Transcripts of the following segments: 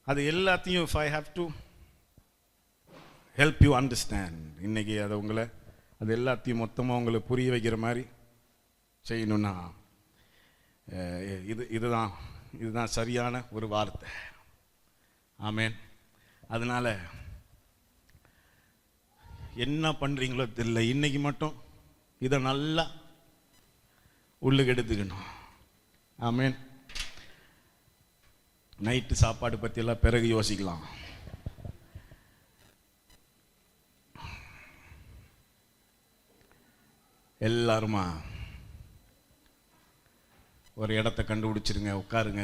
அது எல்லாத்தையும் if I have to help you understand, இன்னைக்கு அதை உங்களை அது எல்லாத்தையும் மொத்தமாக உங்களை புரிய வைக்கிற மாதிரி செய்யணும்னா இதுதான் சரியான ஒரு வார்த்தை. ஆமேன். அதனால் என்ன பண்ணுறீங்களோ தெரியல, இன்னைக்கு மட்டும் இதை நல்லா உள்ளுக்கு எடுத்துக்கணும். ஆமேன். நைட்டு சாப்பாடு பற்றியெல்லாம் பிறகு யோசிக்கலாம். எல்லாருமா ஒரு இடத்த கண்டுபிடிச்சிருங்க, உட்காருங்க.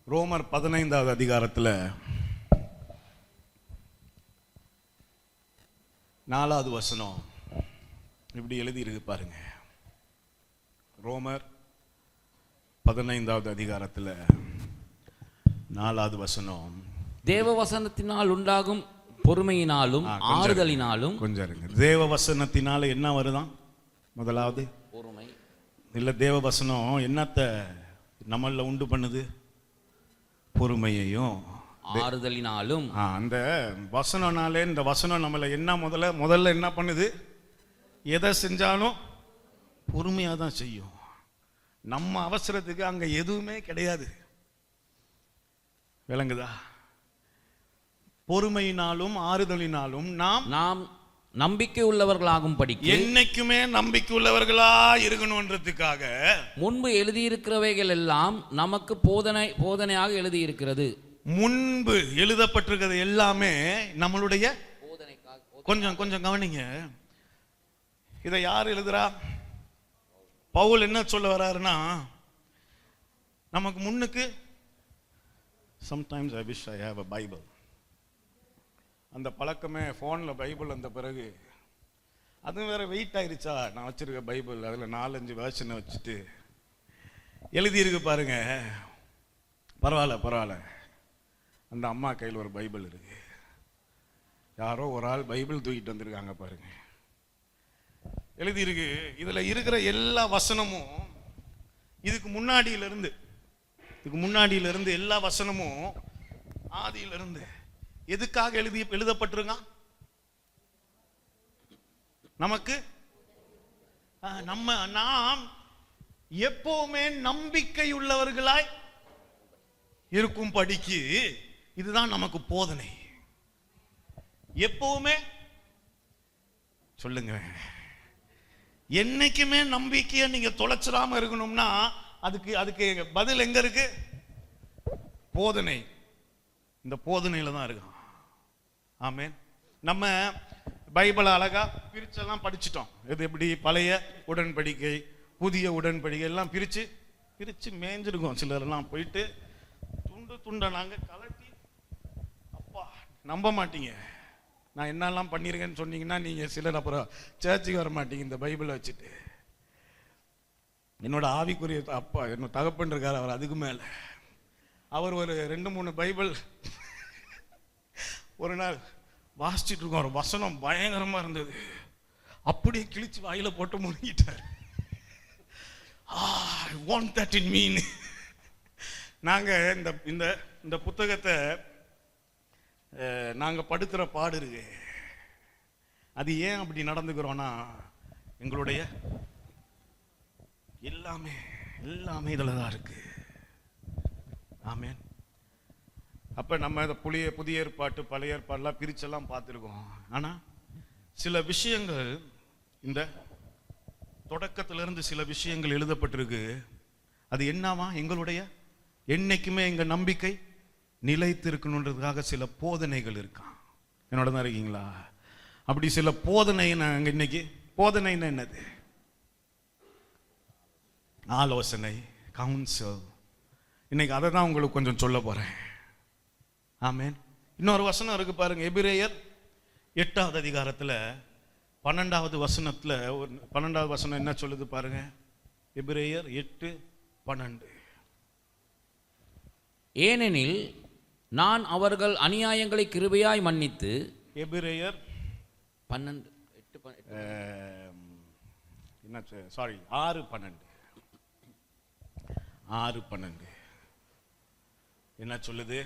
ரோமர் 15வது அதிகாரத்தில் 4வது வசனம் இப்படி எழுதி இருக்கு பாருங்க. ரோமர் 15வது அதிகாரத்தில் 4வது வசனம். தேவ வசனத்தினால் உண்டாகும் பொறுமையினாலும் ஆறுதலினாலும். கொஞ்சம் இருங்க. தேவ வசனத்தினால என்ன வருதான்? முதலாவது பொறுமை. இல்ல, தேவ வசனம் என்னத்தை நம்மள உண்டு பண்ணுது? பொறுமையையும் ஆறுதலினாலும். அந்த வசனம்னாலே, இந்த வசனம் நம்மள என்ன முதல்ல என்ன பண்ணுது? எதை செஞ்சாலும் பொறுமையாக தான் செய்யும். நம்ம அவசரத்துக்கு அங்க எதுவுமே கிடையாது. விளங்குதா? பொறுமையினாலும் ஆறுதலினாலும் நாம் நம்பிக்கை உள்ளவர்களாகும் படிக்க, என்னைக்குமே நம்பிக்கை உள்ளவர்களா இருக்கணும்ன்றதுக்காக முன்பு எழுதியிருக்கிறவைகள் எல்லாம் நமக்கு போதனையாக எழுதியிருக்கிறது. முன்பு எழுதப்பட்டிருக்கிறது எல்லாமே நம்மளுடைய கொஞ்சம் கவனிங்க. இதை யார் எழுதுறா? பவுல் என்ன சொல்ல வர்றாருன்னா, நமக்கு முன்னுக்கு sometimes I wish I have a Bible. அந்த பழக்கமே ஃபோனில் பைபிள் வந்த பிறகு அதுவும் வேற வெயிட் ஆயிடுச்சா. நான் வச்சிருக்க பைபிள் அதில் 4-5 வேர்ஷனை வச்சுட்டு எழுதியிருக்கு பாருங்க. பரவாயில்ல. அந்த அம்மா கையில் ஒரு பைபிள் இருக்கு. யாரோ ஒரு ஆள் பைபிள் தூக்கிட்டு வந்திருக்காங்க பாருங்க. எழுதியிருக்கு. இதில் இருக்கிற எல்லா வசனமும் இதுக்கு முன்னாடியிலிருந்து எல்லா வசனமும் ஆதியிலிருந்து எதுக்காக எழுதப்பட்டிருக்கான்? நமக்கு நாம் எப்பவுமே நம்பிக்கை உள்ளவர்களாய் இருக்கும் படிக்கு இதுதான் நமக்கு போதனை. எப்பவுமே சொல்லுங்க, என்னைக்குமே நம்பிக்கையை நீங்க தொலைச்சிடாம இருக்கணும்னா அதுக்கு பதில் எங்க இருக்கு? போதனை. இந்த போதனையில தான் இருக்கு. ஆமென். நம்ம பைபிளை அழகா பிரிச்செல்லாம் படிச்சுட்டோம். இது எப்படி பழைய உடன்படிக்கை புதிய உடன்படிக்கை எல்லாம் பிரிச்சு மேய்ஞ்சிருக்கோம். சிலரெல்லாம் போயிட்டு துண்டை நாங்க கலட்டி, அப்பா நம்ப மாட்டீங்க நான் என்னெல்லாம் பண்ணியிருக்கேன்னு சொன்னீங்கன்னா நீங்க சிலர் அப்புறம் சர்ச்சுக்கு வர மாட்டீங்க. இந்த பைபிளை வச்சுட்டு என்னோட ஆவிக்குரிய அப்பா என்னோட தகப்பன் இருக்கார், அவர் அதுக்கு மேல அவர் ஒரு 2-3 பைபிள் ஒரு நாள் வாசிச்சுட்டு இருக்கோம். ஒரு வசனம் பயங்கரமா இருந்தது. அப்படியே கிழிச்சு வாயில போட்டு முழுங்கிட்டார். I want that in me. நாங்க இந்த புத்தகத்தை நாங்க படுத்துற பாடு இருக்கு. அது ஏன் அப்படி நடந்துக்கிறோம்னா, எங்களுடைய எல்லாமே இதுல தான் இருக்கு. ஆமென். அப்ப நம்ம இந்த புதிய ஏற்பாட்டு பழைய ஏற்பாடுலாம் பிரிச்செல்லாம் பார்த்துருக்கோம். ஆனா சில விஷயங்கள் இந்த தொடக்கத்திலிருந்து சில விஷயங்கள் எழுதப்பட்டிருக்கு. அது என்னவா? எங்களுடைய என்னைக்குமே எங்க நம்பிக்கை நிலைத்து இருக்கணுன்றதுக்காக சில போதனைகள் இருக்கான். என்னோட தான் இருக்கீங்களா? அப்படி சில போதனை நாங்க இன்னைக்கு போதனைன்னு என்னது? ஆலோசனை, கவுன்சில். இன்னைக்கு அதை தான் உங்களுக்கு கொஞ்சம் சொல்ல போறேன். ஆமென். இன்னொரு வசனம் இருக்கு பாருங்க. எபிரேயர் 8வது அதிகாரத்தில் 12வது வசனத்தில் 12வது வசனம் என்ன சொல்லுது பாருங்க. எபிரேயர் 8:12. ஏனெனில் நான் அவர்கள் அநியாயங்களை கிருபையாய் மன்னித்து. எபிரேயர் 12:8 6:12. 6:12 என்ன சொல்லுது?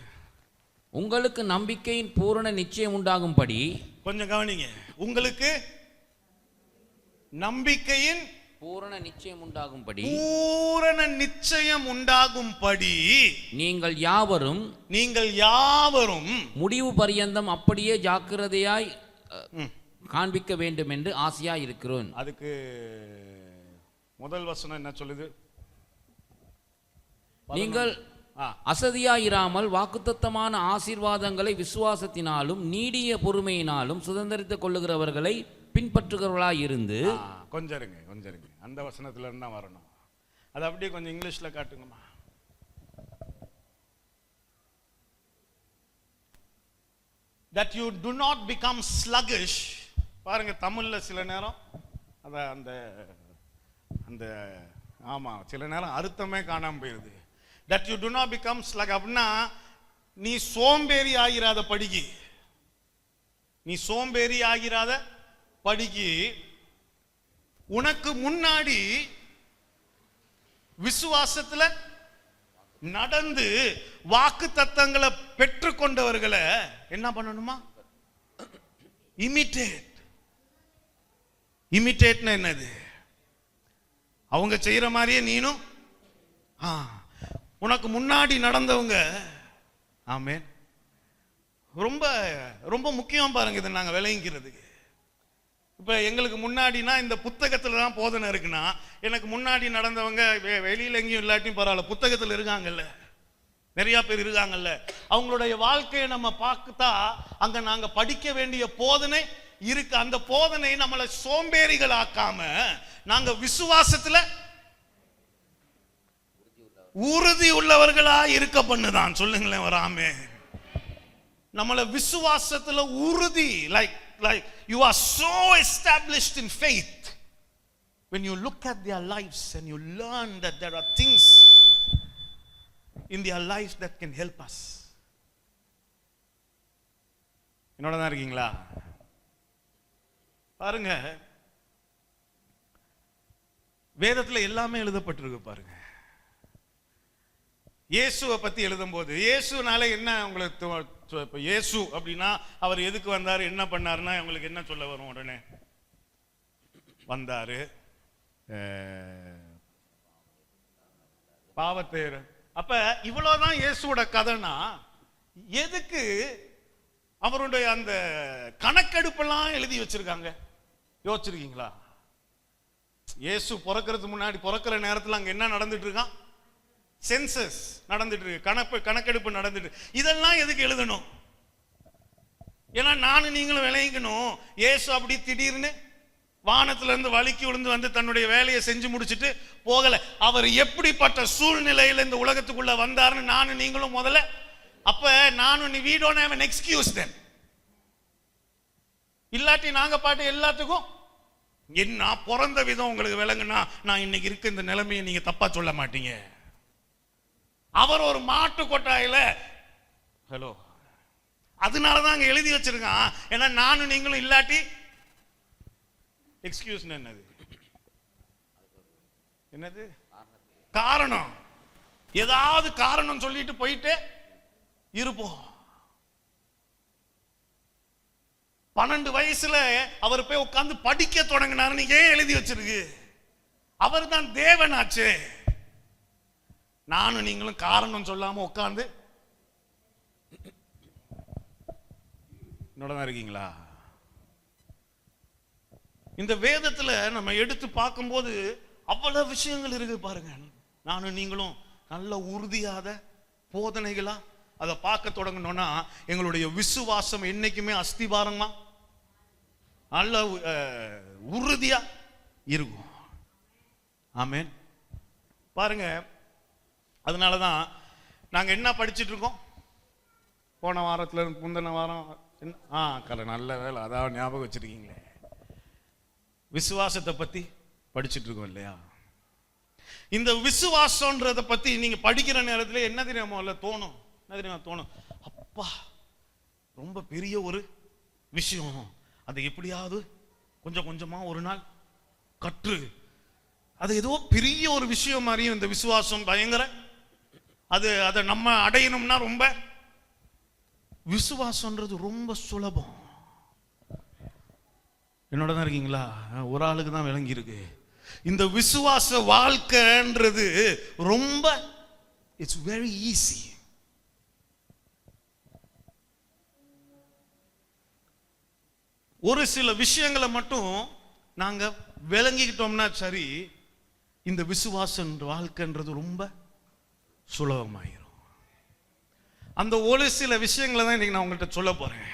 உங்களுக்கு நம்பிக்கையின் பூரண நிச்சயம் உண்டாகும்படி. கொஞ்சம் கவனிங்க. உங்களுக்கு நம்பிக்கையின் பூரண நிச்சயம் உண்டாகும்படி. பூரண நிச்சயம் உண்டாகும்படி நீங்கள் யாவரும் முடிவு பரியந்தம் அப்படியே ஜாக்கிரதையாய் காண்பிக்க வேண்டும் என்று ஆசையாய் இருக்கிறோம். அதுக்கு முதல் வசனம் என்ன சொல்லுது? நீங்கள் அசதியாயிராமல் வாக்குத்தத்தமான ஆசீர்வாதங்களை விசுவாசத்தினாலும் நீடிய பொறுமையினாலும் சுதந்திரித்துக் கொள்ளுகிறவர்களை பின்பற்றுகிறவர்களாய் இருந்து. கொஞ்சம் இருங்க அந்த வசனத்துல இருந்தா வரணும். அது அப்படியே கொஞ்சம் இங்கிலீஷ்ல காட்டுங்கம்மா. That you do not become sluggish. பாருங்க, தமிழ்ல சில நேரம் அந்த அந்த ஆமா சில நேரம் அர்த்தமே காணாம போயிருது. That you do not become sluggish அப்படின்னா நீ சோம்பேறி ஆகிறாத படிக்கு, நீ சோம்பேறி ஆகிறாத படிக்கு. உனக்கு முன்னாடி விசுவாசத்துல நடந்து வாக்கு தத்தங்களை பெற்று கொண்டவர்களை என்ன பண்ணணுமா? இமிட்டேட்னா என்னது? அவங்க செய்யற மாதிரியே நீனும் உனக்கு முன்னாடி நடந்தவங்க. ஆமென். ரொம்ப ரொம்ப முக்கியம் பாருங்க இதை நாங்க விளங்கிக்கிறதுக்கு. இப்ப எங்களுக்கு முன்னாடினா இந்த புத்தகத்துல தான் போதனை இருக்குன்னா, எனக்கு முன்னாடி நடந்தவங்க வெளியில எங்கேயும் இல்லாட்டியும் பரவாயில்ல, புத்தகத்துல இருக்காங்கல்ல, நிறைய பேர் இருக்காங்கல்ல. அவங்களுடைய வாழ்க்கையை நம்ம பார்த்தா அங்க நாங்க படிக்க வேண்டிய போதனை இருக்கு. அந்த போதனை நம்மளை சோம்பேறிகள் ஆக்காம நாங்க விசுவாசத்துல உறுதி உள்ளவர்களா இருக்க பண்ணுதான். சொல்லுங்களேன் வராமே. நம்மள விசுவாசத்துல உறுதி, like you are so established in faith when you look at their lives and you learn that there are things in their lives that can help us. என்னோட தான் இருக்கீங்களா? பாருங்க, வேதத்துல எல்லாமே எழுதப்பட்டிருக்கு. பாருங்க, இயேசுவை பத்தி எழுதும் போது இயேசுனால என்ன உங்களுக்கு இயேசு அப்படின்னா அவர் எதுக்கு வந்தாரு, என்ன பண்ணாருன்னா உங்களுக்கு என்ன சொல்ல வரும்? உடனே வந்தாரு, பாவத்தை. அப்ப இவ்வளவுதான் இயேசுவோட கதைனா, எதுக்கு அவருடைய அந்த கணக்கெடுப்பெல்லாம் எழுதி வச்சிருக்காங்க? யோசிச்சிருக்கீங்களா? இயேசு பிறக்கிறதுக்கு முன்னாடி, பிறக்கிற நேரத்தில் அங்க என்ன நடந்துட்டு இருக்கான்? சென்சஸ் நடந்துட்டு இருக்கு, கணக்கெடுப்பு நடந்துட்டு. இதெல்லாம் எதுக்கு எழுதணும்? ஏன்னா நானும் நீங்களும் விளையணும். இயேசு அப்படி திடீர்னு வானத்துல இருந்து வலிக்கு விழுந்து வந்து தன்னுடைய வேலையை செஞ்சு முடிச்சுட்டு போகல. அவர் எப்படிப்பட்ட சூழ்நிலையில இந்த உலகத்துக்குள்ள வந்தாருன்னு நானும் நீங்களும் முதல்ல. அப்ப நானும் நீ we don't have an excuse then. இல்லாட்டி நாங்க பாட்டு எல்லாத்துக்கும் என்ன பிறந்த விதம் உங்களுக்கு விளங்குனா நான் இன்னைக்கு இருக்க இந்த நிலைமையை நீங்க தப்பா சொல்ல மாட்டீங்க. அவர் ஒரு மாட்டு கொட்டாயில ஹலோ, அதனாலதான் அங்க எழுதி வச்சிருக்கான். ஏன்னா நானும் நீங்களும் இல்லாட்டி எக்ஸ்கியூஸ் என்னது காரணம், ஏதாவது காரணம் சொல்லிட்டு போயிட்டு இருப்போம். 12 வயசுல அவர் போய் உட்கார்ந்து படிக்க தொடங்கினாருன்னு ஏன் எழுதி வச்சிருக்கு? அவர் தான் தேவனாச்சு. நானும் நீங்களும் காரணம் சொல்லாம உட்கார்ந்து என்னோட இருக்கீங்களா? இந்த வேதத்துல நம்ம எடுத்து பார்க்கும்போது அவ்வளவு விஷயங்கள் இருக்கு பாருங்க. நானும் நீங்களும் நல்ல உறுதியாத போதனைகளா அதை பார்க்க தொடங்கணும்னா எங்களுடைய விசுவாசம் என்னைக்குமே அஸ்திபாரமா நல்ல உறுதியா இருக்கும். ஆமென். பாருங்க, அதனாலதான் நாங்க என்ன படிச்சுட்டு இருக்கோம்? போன வாரத்துல முந்தின வாரம் நல்ல வேலை, அதாவது ஞாபகம் வச்சிருக்கீங்களே, விசுவாசத்தை பத்தி படிச்சுட்டு இருக்கோம் இல்லையா? இந்த விசுவாசம்ன்றத பத்தி நீங்க படிக்கிற நேரத்துல என்ன தெரியுமா தோணும்? என்ன தெரியுமா தோணும்? அப்பா, ரொம்ப பெரிய ஒரு விஷயம், அதை எப்படியாவது கொஞ்சம் கொஞ்சமா ஒரு நாள் கற்று அது ஏதோ பெரிய ஒரு விஷயம் மாதிரியும் இந்த விசுவாசம் பயங்கர, அதை நம்ம அடையணும்னா ரொம்ப, விசுவாசம்ன்றது ரொம்ப சுலபம். என்னோட தான் இருக்கீங்களா? ஒரு ஆளுக்கு தான் விளங்கி இருக்கு. இந்த விசுவாச வாழ்க்கைன்றது ரொம்ப, இட்ஸ் வெரி ஈஸி. ஒரு சில விஷயங்களை மட்டும் நாங்க விளங்கிக்கிட்டோம்னா சரி, இந்த விசுவாச வாழ்க்கைன்றது ரொம்ப சுலபமாயிரும். அந்த ஒரு சில விஷயங்களை தான் இன்னைக்கு நான் உங்கள்கிட்ட சொல்ல போறேன்.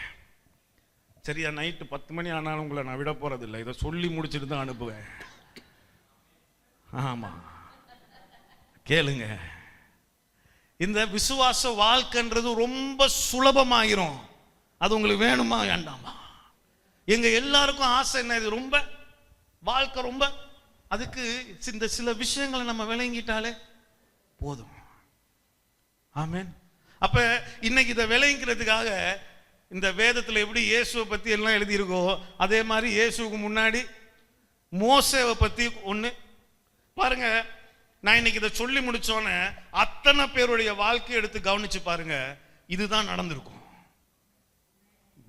சரியா? நைட்டு 10 மணி ஆனாலும் உங்களை நான் விட போறதில்லை. இதை சொல்லி முடிச்சுட்டு தான் அனுப்புவேன். ஆமா, கேளுங்க. இந்த விசுவாச வாழ்க்கைன்றது ரொம்ப சுலபமாயிரும். அது உங்களுக்கு வேணுமா வேண்டாமா? எங்க எல்லாருக்கும் ஆசை என்ன? இது ரொம்ப வாழ்க்கை ரொம்ப, அதுக்கு இந்த சில விஷயங்களை நம்ம விளங்கிட்டாலே போதும். ஆமென். அப்ப இன்னைக்கு இதை விளங்கிறதுக்காக இந்த வேதத்துல எப்படி இயேசுவை பத்தி எல்லாம் எழுதியிருக்கோ, அதே மாதிரி இயேசுக்கு முன்னாடி மோசேவை பத்தி ஒண்ணு பாருங்க. நான் இன்னைக்கு இதை சொல்லி முடிச்சோன்னே அத்தனை பேருடைய வாழ்க்கையை எடுத்து கவனிச்சு பாருங்க, இதுதான் நடந்திருக்கும்.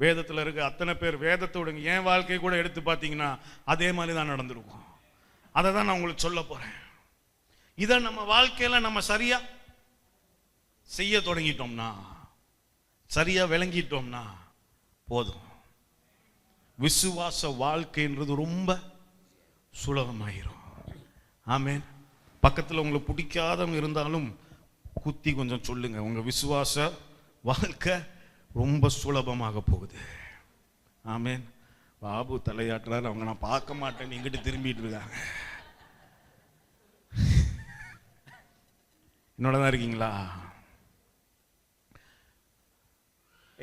வேதத்துல இருக்க அத்தனை பேர், வேதத்தோட என் வாழ்க்கையை கூட எடுத்து பார்த்தீங்கன்னா அதே மாதிரி தான் நடந்திருக்கும். அதை தான் நான் உங்களுக்கு சொல்ல போறேன். இதை நம்ம வாழ்க்கையில நம்ம சரியா செய்ய தொடங்கிட்டோம்னா, சரியா விளங்கிட்டோம்னா போதும். விசுவாச வாழ்க்கைன்றது ரொம்ப சுலபமாயிரும். ஆமென். பக்கத்தில் உங்களுக்கு பிடிக்காதவங்க இருந்தாலும் குத்தி கொஞ்சம் சொல்லுங்க, உங்க விசுவாச வாழ்க்கை ரொம்ப சுலபமாக போகுது. ஆமென். பாபு தலையாட்டுறாரு, அவங்க நான் பார்க்க மாட்டேன்னு இங்கிட்டு திரும்பிட்டு இருக்காங்க. என்னோட தான் இருக்கீங்களா?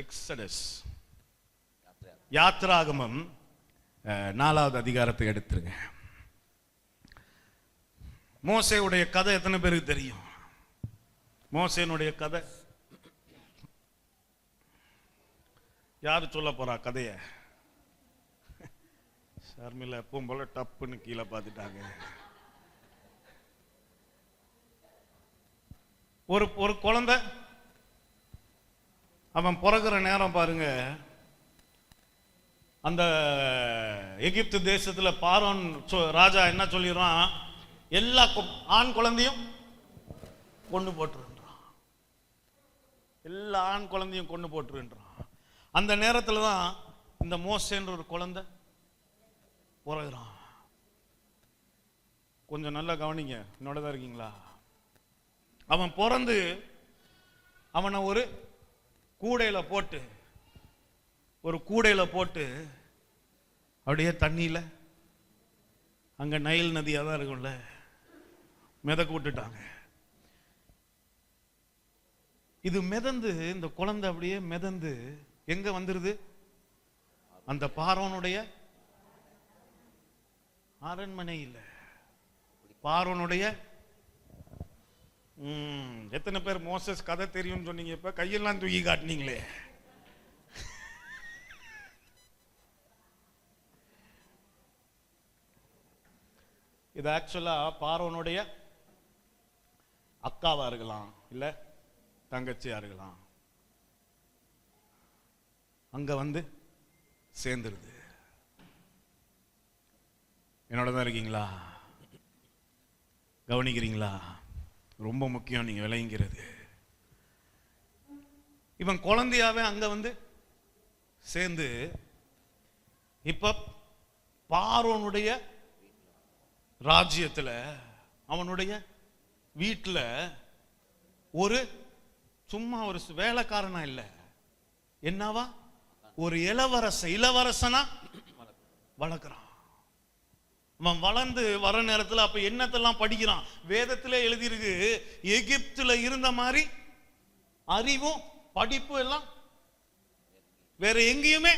எக்ஸடஸ், யாத்ராகமம் 4வது அதிகாரத்தை எடுத்துருங்க. மோசேவுடைய கதை எத்தனை பேருக்கு தெரியும்? மோசேனுடைய கதை யாரு சொல்ல போறா கதைய? ஷர்மிளா எப்பவும் போல டப்புன்னு கீழே பார்த்துட்டாங்க. ஒரு குழந்தை அவன் பிறகுற நேரம் பாருங்க, அந்த எகிப்து தேசத்துல பார்வோன் ராஜா என்ன சொல்லிடுறான், எல்லா ஆண் குழந்தையும் கொண்டு போட்டுருன்றான். எல்லா ஆண் குழந்தையும் கொண்டு போட்டுருன்றான். அந்த நேரத்துல தான் இந்த மோசேன்ற ஒரு குழந்தை பிறகுறான். கொஞ்சம் நல்லா கவனிங்க, என்னோட தான் இருக்கீங்களா? அவன் பிறந்து அவனை ஒரு கூடையில போட்டு அப்படியே தண்ணியில, அங்க நைல் நதியா தான் இருக்கும்ல, மிதக்க விட்டுட்டாங்க. இது மிதந்து, இந்த குழந்தை அப்படியே மிதந்து எங்க வந்துருது? அந்த பார்வோனுடைய அரண்மனை இல்ல, பார்வோனுடைய. எத்தனை பேர் மோசஸ் கதை தெரியும்னு சொன்னீங்க? இப்ப கையெல்லாம் தூக்கி காட்டினீங்களே. இது ஆக்சுவலா பார்வோனுடைய அக்காவா இருக்கலாம், இல்ல தங்கச்சியா இருக்கலாம். அங்க வந்து சேர்ந்துருது. என்னோட தான் இருக்கீங்களா? கவனிக்கிறீங்களா? ரொம்ப முக்கியம் நீங்க விளங்கிறது. இவன் குழந்தையாவே அங்க வந்து சேர்ந்து, இப்ப பார்வோனுடைய ராஜ்யத்துல, அவனுடைய வீட்டுல ஒரு சும்மா ஒரு வேலைக்காரனா இல்ல, என்னவா ஒரு இளவரசனா வளர்க்கிறான். அவன் வளர்ந்து வர நேரத்தில் அப்ப என்னத்தெல்லாம் படிக்கிறான்? வேதத்திலே எழுதியிருக்கு, எகிப்துல இருந்த மாதிரி அறிவும் படிப்பும் எல்லாம் வேற எங்கேயுமே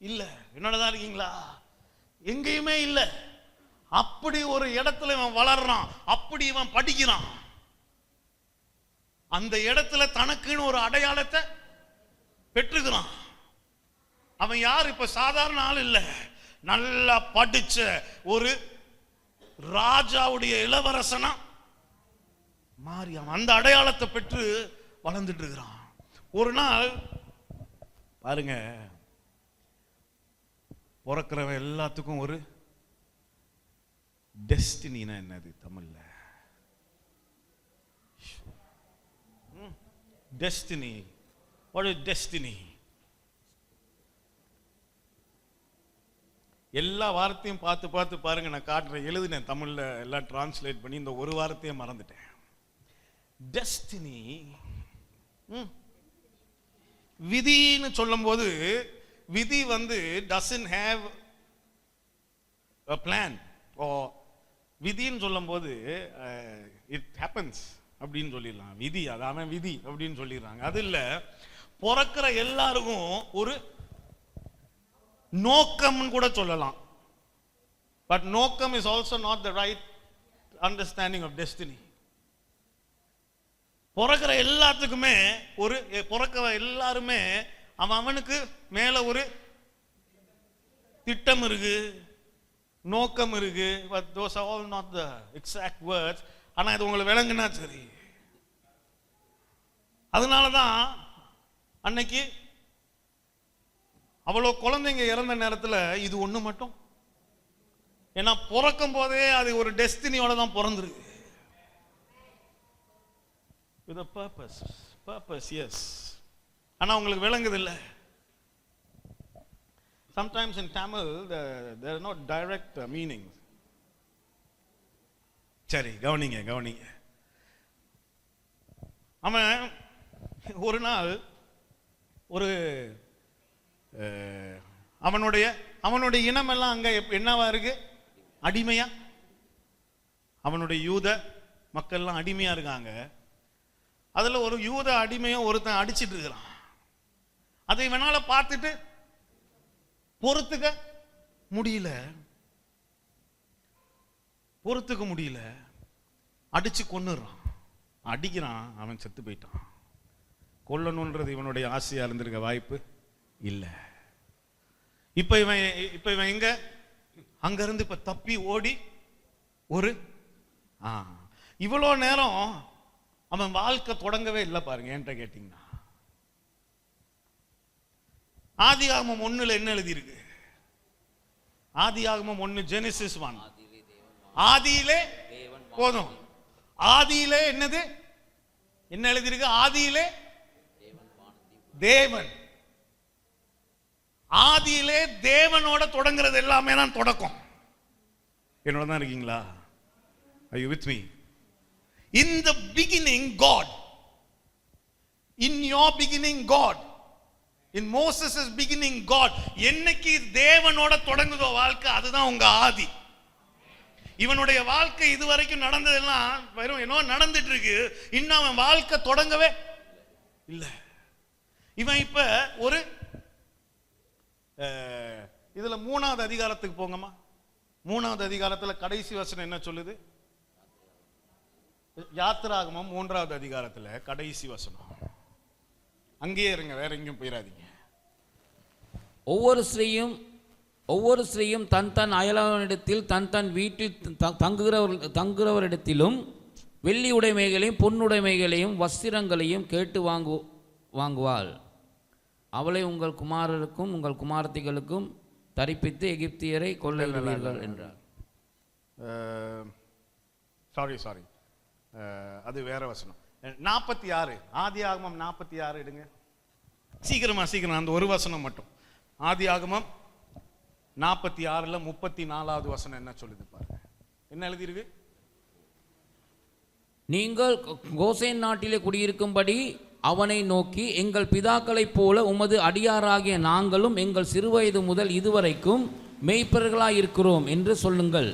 இல்ல. என்னோடதான் இருக்கீங்களா? எங்கேயுமே இல்ல. அப்படி ஒரு இடத்துல இவன் வளர்றான், அப்படி இவன் படிக்கிறான். அந்த இடத்துல தனக்குன்னு ஒரு அடையாளத்தை பெற்றுக்கிறான். அவன் யார்? இப்ப சாதாரண ஆள் இல்ல, நல்லா படிச்ச ஒரு ராஜாவுடைய இளவரசனா மாறி அவன் அந்த அடையாளத்தை பெற்று வளர்ந்துட்டு இருக்கிறான். ஒரு நாள் பாருங்க, பிறக்கிறவன் எல்லாத்துக்கும் ஒரு டெஸ்டினினா என்னது தமிழ்ல? டெஸ்டினி. What is destiny? எல்லா வார்த்தையும் பார்த்து பார்த்து பாருங்க, நான் காட்டுறேன், எழுதினேன் தமிழ்ல எல்லாம் டிரான்ஸ்லேட் பண்ணி, இந்த ஒரு வார்த்தையை மறந்துட்டேன். டெஸ்டினி விதின்னு சொல்லும்போது, விதி வந்து doesn't have a plan. ஓ விதின்னு சொல்லும்போது it happens அப்படின்னு சொல்லிடலாம். விதி அதான் விதி அப்படின்னு சொல்லிடுறாங்க. அது இல்ல, பிறக்கிற எல்லாருக்கும் ஒரு நோக்கம்னு கூட சொல்லலாம். பட் நோக்கம் is also not the right understanding of destiny. பிறக்கிற எல்லாத்துக்குமே ஒரு பிறக்கிற எல்லாருமே அவனுக்கு மேல ஒரு திட்டம் இருக்கு, நோக்கம் இருக்கு. But those are all not the exact words. ஆனா இது உங்களுக்கு விளங்குனா சரி. அதனாலதான் அன்னைக்கு அவ்வளோ குழந்தைங்க இறந்த நேரத்தில் இது ஒண்ணு மட்டும், ஏன்னா பிறக்கும் போதே அது ஒரு டெஸ்டினியோட தான் பிறந்திருக்கு. with a purpose, yes. ஆனா உங்களுக்கு விளங்குது இல்ல? sometimes in Tamil there are not direct meanings. சரி, கவனிங்க. அவன் ஒரு நாள் ஒரு அவனுடைய இனம் எல்லாம் அங்க என்னவா இருக்கு? அடிமையா. அவனுடைய யூத மக்கள்லாம் அடிமையா இருக்காங்க. அதுல ஒரு யூத அடிமையை ஒருத்தன் அடிச்சிட்டு இருக்கிறான். அதை இவனால பார்த்துட்டு பொறுத்துக்க முடியல, அடிச்சு கொன்னுறான். அடிக்கிறான், அவன் செத்து போயிட்டான். கொல்லணும்ன்றது இவனுடைய ஆசையா இருந்திருக்க வாய்ப்பு இல்ல. இப்ப இவன் எங்க? அங்க இருந்து இப்ப தப்பி ஓடி ஒரு இவ்வளோ நேரம் அவன் வாழ்க்கை தொடங்கவே இல்லை பாருங்க. என்கிட்ட கேட்டீங்கன்னா ஆதியாகமம் 1 என்ன எழுதி இருக்கு? ஆதியாகமம் 1 ஜெனிசிஸ் 1. ஆதியிலே போதும். ஆதியிலே என்னது? என்ன எழுதி இருக்கு? ஆதியிலே தேவன். ஆதியிலே தேவனோட தொடங்குறது எல்லாமே தான் தொடக்கம். என்னோட தான் இருக்கீங்களா? Are you with me? In the beginning God. In your beginning God. In Moses' beginning God. என்னைக்கு தேவனோட தொடங்குதோ வாழ்க்கை, அதுதான் உங்க ஆதி. இவனுடைய வாழ்க்கை இதுவரைக்கும் நடந்ததெல்லாம் வெறும் என்னோ நடந்துட்டு இருக்கு. இன்னும் அவன் வாழ்க்கை தொடங்கவே இல்ல. இவன் இப்ப ஒரு இதுல 3வது அதிகாரத்துக்கு போங்கம்மா. 3வது அதிகாரத்துல கடைசி வசனம் என்ன சொல்லுது? யாத்திராகமம் 3வது அதிகாரத்துல கடைசி வசனம். அங்கேயே இருங்க, வேற எங்கேயும் போயிடாதீங்க. ஒவ்வொரு ஸ்திரீயும் தன் அயலானிடத்தில் தன் வீட்டில் தங்குகிறவரிடத்திலும் வெள்ளி உடைமைகளையும் பொன்னுடைமைகளையும் வஸ்திரங்களையும் கேட்டு வாங்குவாள். அவளை உங்கள் குமாரருக்கும் உங்கள் குமாரத்திகளுக்கும் தரிப்பித்து எகிப்தியரை கொள்ளையிடுவீர்கள் என்றார். சாரி, அது வேற வசனம். 46 ஆதியாகமம் 46 எடுங்க. சீக்கிரம் அந்த ஒரு வசனம் மட்டும். ஆதியாகமம் 46ல 34வது வசனம் என்ன சொல்லுது பாருங்க. என்ன எழுதி இருக்கு? நீங்கள் கோசேன் நாட்டிலே குடியிருக்கும்படி அவனை நோக்கி, எங்கள் பிதாக்களைப் போல உமது அடியாராகிய நாங்களும் எங்கள் சிறுவயது முதல் இதுவரைக்கும் மெய்ப்பர்களாயிருக்கிறோம் என்று சொல்லுங்கள்.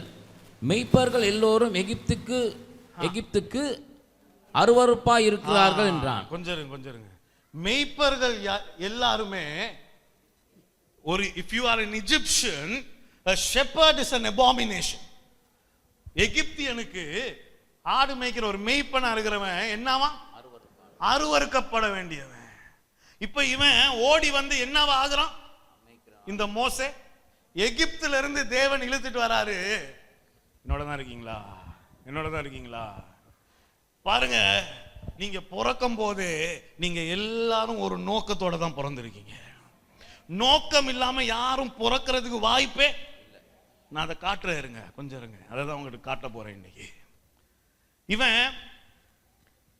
மெய்ப்பர்கள் எல்லோரும் எகிப்துக்கு அருவருப்பாய் இருக்கிறார்கள் என்றான். கொஞ்சம் மெய்ப்பர்கள் எல்லாருமே ஒரு if you are an Egyptian, a shepherd is an abomination. எகிப்தியனுக்கு ஆடு மேய்க்கிற ஒரு மெய்ப்பனா இருக்கிறவன் என்னவா? அருவருக்கப்பட வேண்டியவன். இப்ப இவன் ஓடி வந்து என்னவா ஆகுறான்? இந்த மோசே எகிப்துல இருந்து தேவன் இழுத்துட்டு வராரு. என்னோட தான் இருக்கீங்களா? என்னோட தான் இருக்கீங்களா? பாருங்க, நீங்க பிறக்கும் போது நீங்க எல்லாரும் ஒரு நோக்கத்தோட தான் பிறந்திருக்கீங்க. நோக்கம் இல்லாம யாரும் பிறக்கிறதுக்கு வாய்ப்பே. நான் அதை காட்டுறேன், இருங்க கொஞ்சம் இருங்க, அதை தான் உங்களுக்கு காட்ட போறேன் இன்னைக்கு. இவன்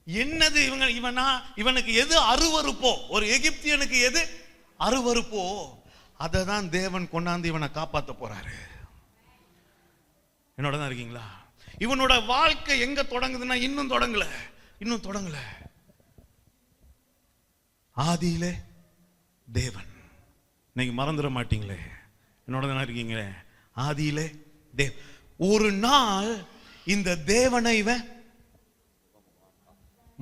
என்னது இவனுக்கு எது அருவருப்போ, ஒரு எகிப்தியனுக்கு எது அருவருப்போ அதை தான் தேவன் கொண்டாந்து இவனை காப்பாற்ற போறாரு. என்னோட தான் இருக்கீங்களா? இவனோட வாழ்க்கை எங்க தொடங்குதுன்னா இன்னும் தொடங்கல. ஆதியிலே தேவன். இன்னைக்கு மறந்துட மாட்டீங்களே, என்னோட தான் இருக்கீங்களே. ஆதியிலே தேவ். ஒரு நாள் இந்த தேவனை இவன்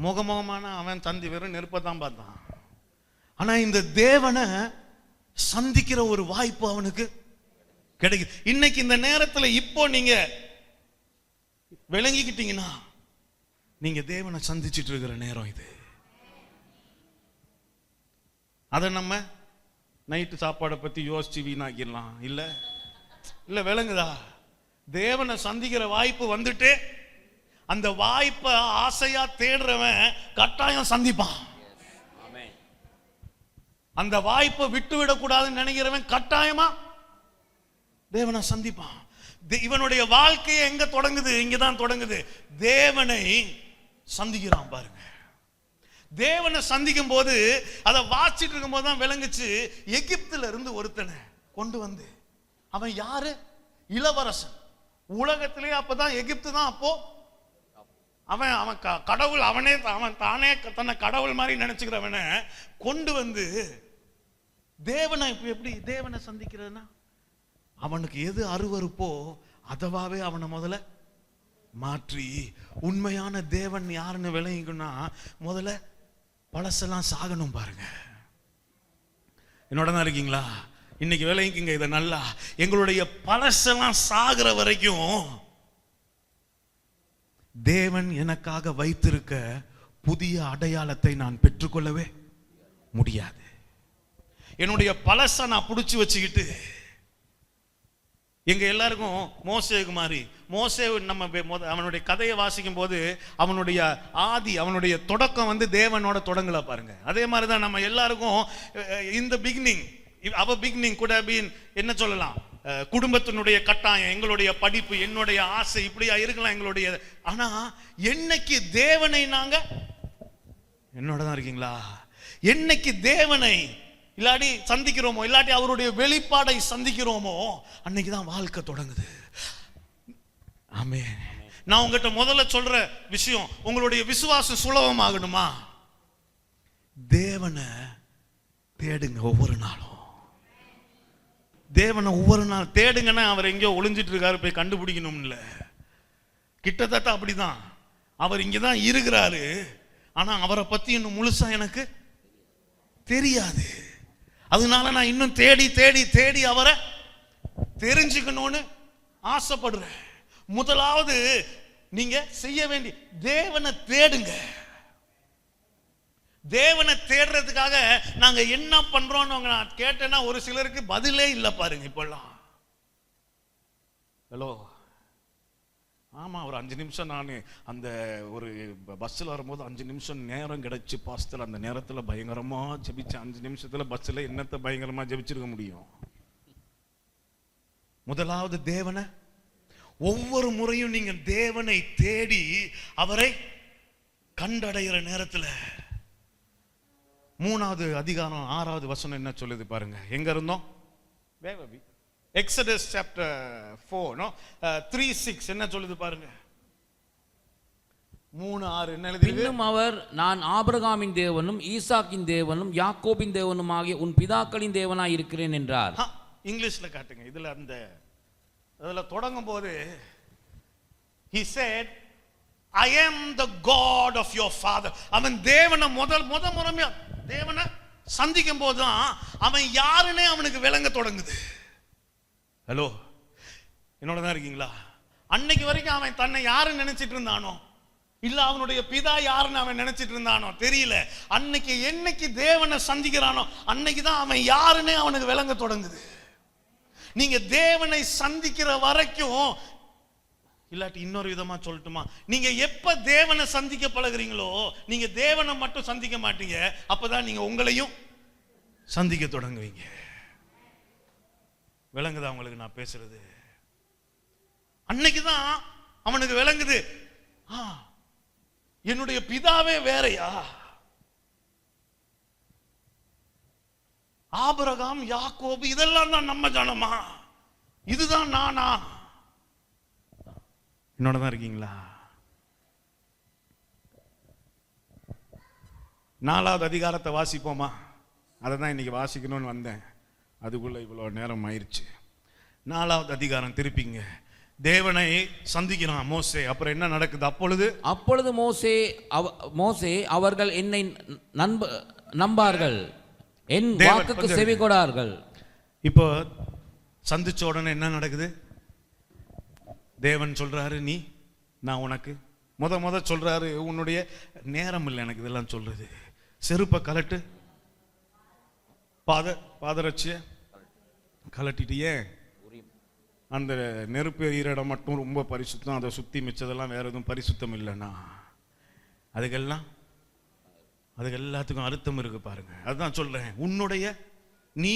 முகமுகமான அவன் தந்தி வெறும் நெருப்பத்தான் பார்த்தான். ஆனா இந்த தேவனை சந்திக்கிற ஒரு வாய்ப்பு அவனுக்கு கிடைக்குது. இன்னைக்கு இந்த நேரத்துல இப்போ நீங்க விளங்கிக்கிட்டீங்கன்னா நீங்க தேவனை சந்திச்சிட்டு இருக்கிற நேரம் இது. அதை நம்ம நைட்டு சாப்பாடை பத்தி யோசிச்சு வீணாக்கிடலாம். இல்ல விளங்குதா? தேவனை சந்திக்கிற வாய்ப்பு வந்துட்டு அந்த வாய்ப்பை ஆசையா தேடுறவன் கட்டாயம் சந்திப்பான். அந்த வாய்ப்பை விட்டு விடக்கூடாதுன்னு நினைக்கிறவன் கட்டாயமா தேவனை சந்திப்பான். இவனுடைய வாழ்க்கையை எங்க தொடங்குது? இங்கதான் தொடங்குது. தேவனை சந்திக்கிறான் பாருங்க. தேவனை சந்திக்கும் போது அதை வாசிட்டு இருக்கும் போது தான் விளங்குச்சு. எகிப்துல இருந்து ஒருத்தனை கொண்டு வந்து, அவன் யாரு? இளவரசன். உலகத்திலே அப்பதான் எகிப்து தான். அப்போ அவன் கடவுள், அவன் தானே தன்னை கடவுள் மாதிரி நினைச்சுக்கிறவனை கொண்டு வந்து தேவனை எப்படி தேவனை சந்திக்கிறதுனா, அவனுக்கு எது அருவருப்போ அதவாவே அவனை முதல்ல மாற்றி, உண்மையான தேவன் யாருன்னு விளங்கிக்கணும்னா முதல்ல பழசெல்லாம் சாகணும் பாருங்க. என்னோட தான் இருக்கீங்களா? இன்னைக்கு விளங்கிக்குங்க இதை நல்லா. எங்களுடைய பழசெல்லாம் சாகிற வரைக்கும் தேவன் எனக்காக வைத்திருக்க புதிய அடையாளத்தை நான் பெற்றுக்கொள்ளவே முடியாது. என்னுடைய பழச நான் புடிச்சு வச்சுக்கிட்டு, எங்க எல்லாருக்கும் மோசேக்கு மாதிரி, மோசே நம்ம அவனுடைய கதையை வாசிக்கும் போது அவனுடைய ஆதி, அவனுடைய தொடக்கம் வந்து தேவனோட தொடங்கல பாருங்க. அதே மாதிரிதான் நம்ம எல்லாருக்கும் இந்த பிகினிங், அவர் பிகினிங் கூட என்ன சொல்லலாம், குடும்பத்தினுடைய கட்டாயம், எங்களுடைய படிப்பு, என்னுடைய ஆசை இப்படியா இருக்கலாம் எங்களுடைய. ஆனா என்னைக்கு தேவனை நாங்க, என்னோட தான் இருக்கீங்களா, என்னைக்கு தேவனை இல்லாட்டி சந்திக்கிறோமோ, இல்லாட்டி அவருடைய வெளிப்பாடை சந்திக்கிறோமோ, அன்னைக்குதான் வாழ்க்கை தொடங்குது. ஆமென். நான் உங்ககிட்ட முதல்ல சொல்ற விஷயம், உங்களுடைய விசுவாசம் சுலபமாகணுமா, தேவனை தேடுங்க. ஒவ்வொரு நாளும் தேவனை ஒவ்வொரு நாள் தேடுங்கன்னா அவர் எங்கேயோ ஒளிஞ்சிட்டு இருக்காரு போய் கண்டுபிடிக்கணும் இல்ல. கிட்டத்தட்ட அப்படிதான். அவர் இங்கதான் இருக்கிறாரு, ஆனா அவரை பத்தி இன்னும் முழுசா எனக்கு தெரியாது. அதனால நான் இன்னும் தேடி தேடி தேடி அவரை தெரிஞ்சுக்கணும்னு ஆசைப்படுறேன். முதலாவது நீங்க செய்ய வேண்டிய, தேவனை தேடுங்க. தேவனை தேடுறதுக்காக நாங்க என்ன பண்றோம்னு நான் கேட்டேன்னா ஒரு சிலருக்கு பதிலே இல்லை பாருங்க இப்பெல்லாம். ஹலோ, ஆமா, ஒரு 5 நிமிஷம் நான் அந்த ஒரு பஸ்ஸில் வரும்போது 5 நிமிஷம் நேரம் கிடைச்சி பாஸ்டர், அந்த நேரத்தில் பயங்கரமா ஜெபிச்சேன். 5 நிமிஷத்துல பஸ்ஸில் என்னத்தை பயங்கரமா ஜெபிச்சிருக்க முடியும்? முதலாவது தேவனை, ஒவ்வொரு முறையும் நீங்க தேவனை தேடி அவரை கண்டடைகிற நேரத்தில், 3வது அதிகாரம் 6வது வசனம் என்ன சொல்லுது பாருங்க. எங்க இருந்தோம்? எக்ஸடஸ் சாப்டர் 4 3:6 என்ன சொல்லுது பாருங்க. 3:6 என்ன எழுதிருக்கு? இன்னும் அவர், நான் ஆபிரகாமின் தேவனும் ஈசாக்கின் தேவனும் யாக்கோபின் தேவனும் ஆகிய உன் பிதாக்களின் தேவனாய் இருக்கிறேன் என்றார். இங்கிலீஷ்ல காட்டுங்க. இதுல தொடங்கும் போது he said, I am the God of your father. அவன் தேவனை முறையா தேவனை சந்திக்கும் போதுதான் அவன் யாருன்னே அவனுக்கு விளங்க தொடங்குது. ஹலோ, என்னோட தான் இருக்கீங்களா? அன்னைக்கு வரைக்கும் அவன் தன்னை யாருன்னு நினைச்சிட்டு இருந்தானோ, இல்ல அவனுடைய பிதா யாருன்னு அவன் நினைச்சிட்டு இருந்தானோ தெரியல. அன்னைக்கு என்னைக்கு தேவனை சந்திக்கிறானோ அன்னைக்குதான் அவன் யாருன்னே அவனுக்கு விளங்க தொடங்குது. நீங்க தேவனை சந்திக்கிற வரைக்கும் இல்லாட்டி இன்னொரு விதமா சொல்லட்டுமா, நீங்க எப்ப தேவனை சந்திக்க பழகுறீங்களோ நீங்க தேவனை மட்டும் சந்திக்க மாட்டீங்க, அப்பதான் நீங்க உங்களையும் சந்திக்க தொடங்குவீங்க. விளங்குதா உங்களுக்கு நான் பேசுறது? அன்னைக்குதான் அவனுக்கு விளங்குது, என்னுடைய பிதாவே வேறையா, ஆபிரகாம் யாக்கோபு இதெல்லாம் தான் நம்ம ஜனமா, இதுதான் நானா? என்னோட தான் இருக்கீங்களா? 4வது அதிகாரத்தை வாசிப்போமா? அதை தான் இன்னைக்கு வாசிக்கணும்னு வந்தேன், அதுக்குள்ள இவ்வளவு நேரம் ஆயிடுச்சு. 4வது அதிகாரம் திருப்பிங்க. தேவனை சந்திக்கிறான் மோசே. அப்புறம் என்ன நடக்குது? அப்பொழுது மோசே அவர்கள் என்னை நம்பார்கள், என் வாக்குக்கு செவி கொடார்கள். இப்போ சந்திச்ச உடனே என்ன நடக்குது? தேவன் சொல்றாரு, நான் உனக்கு முத சொல்றாரு, உன்னுடைய நேரம் இல்லை எனக்கு இதெல்லாம் சொல்றது. செருப்பை கலட்டு, பாதரட்சிய கலட்டிட்டியே, அந்த நெருப்பு எறிகிற இடம் மட்டும் ரொம்ப பரிசுத்தம், அதை சுத்தி மிச்சதெல்லாம் வேற எதுவும் பரிசுத்தம் இல்லைன்னா அதுக்கு எல்லாத்துக்கும் அர்த்தம் இருக்கு பாருங்க. அதுதான் சொல்றேன், உன்னுடைய நீ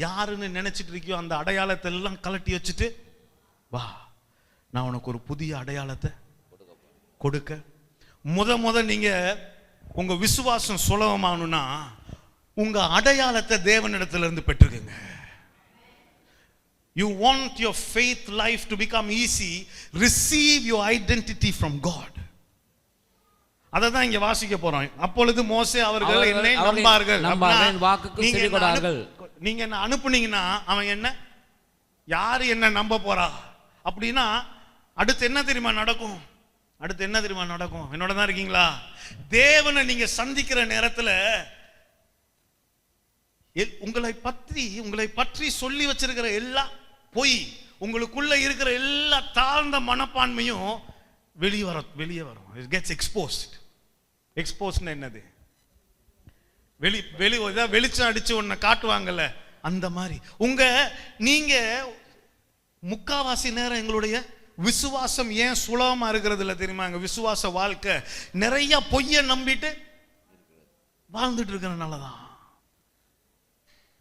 யாருன்னு நினைச்சிட்டு இருக்கியோ அந்த அடையாளத்தை எல்லாம் கலட்டி வச்சுட்டு வா, நான் உனக்கு ஒரு புதிய அடையாளத்தை கொடுக்க. முத நீங்க உங்க விசுவாசம் சுலபமானும்னா உங்க அடையாளத்தை தேவனிடத்துல இருந்து பெற்றுக்குங்க. You want your faith life to become easy, receive your identity from God. அததான் இங்க வாசிக்க போறோம். அப்பொழுது மோசே அவர்கள் என்னை நம்பார்கள், வாக்குக்கு செவி கொடார்கள். நீங்க என்ன அனுப்புனீங்கன்னா அவன் என்ன யாரு என்ன நம்ப போறா அப்படின்னா அடுத்து என்ன தெரியுமா நடக்கும்? என்னோட தான் இருக்கீங்களா? தேவனை நீங்க சந்திக்கிற நேரத்துல உங்களை பற்றி சொல்லி வச்சிருக்கிற எல்லா பொய், உங்களுக்குள்ள இருக்கிற எல்லா தாழ்ந்த மனப்பான்மையும் வெளியே வரும். It gets exposed. எக்ஸ்போஸ்ட்னா என்னது? வெளிச்சம் அடிச்சு உன்னை காட்டுவாங்கல்ல, அந்த மாதிரி நீங்க முக்காவாசி நேரம் எங்களுடைய விசுவாசம் ஏன் சுலபமா இருக்கிறது இல்லை தெரியுமா? எங்க விசுவாச வாழ்க்கை நிறைய பொய்ய நம்பிட்டு வாழ்ந்துட்டு இருக்கிறதுனாலதான்.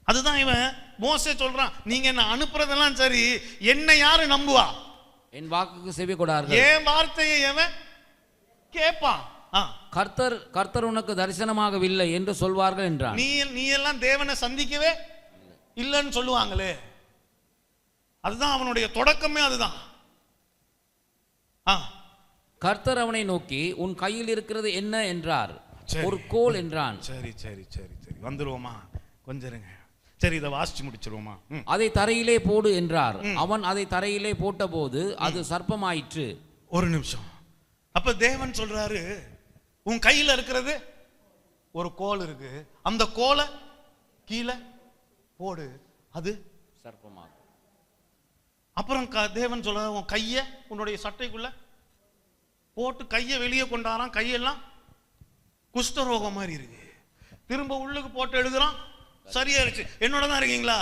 அதுதான் இவன் மோசே சொல்றான், நீங்க என்ன அனுப்புறதெல்லாம் சரி, என்ன யாரு நம்புவா? என் வாக்குக்கு செவி கொடார்கள், என் வார்த்தையை எவன் கேட்பான்? கர்த்தர் உனக்கு தரிசனமாகவில்லை என்று சொல்வார்கள் என்றான். நீ எல்லாம் தேவனை சந்திக்கவே இல்லைன்னு சொல்லுவாங்களே, அதுதான் அவனுடைய தொடக்கமே. அதுதான் கர்த்தர் அவனை நோக்கி உன் கையில் இருக்கிறது என்ன என்றார். ஒரு கோல் என்றான். சரி வந்துருவோமா, கொஞ்சம் இருங்க. சரி, இதை வாசிச்சு முடிச்சிருவோமா? அதை தரையிலே போடு என்றார். அவன் அதை தரையிலே போட்ட போது அது சர்ப்பமாயிற்று. ஒரு நிமிஷம். அப்ப தேவன் சொல்றாரு, உன் கையில இருக்கிறது ஒரு கோல் இருக்கு, அந்த கோலை கீழே போடு, அது சர்ப்பமாகும். அப்புறம் தேவன் சொல்றாரு, உன் கைய உன்னுடைய சட்டைக்குள்ள போட்டு கையை வெளியே கொண்டாராம். கையெல்லாம் குஷ்டரோகம் மாதிரி இருக்கு. திரும்ப உள்ளுக்கு போட்டு எழுதுறான், சரியாயிருச்சு. என்னோட தான் இருக்கீங்களா?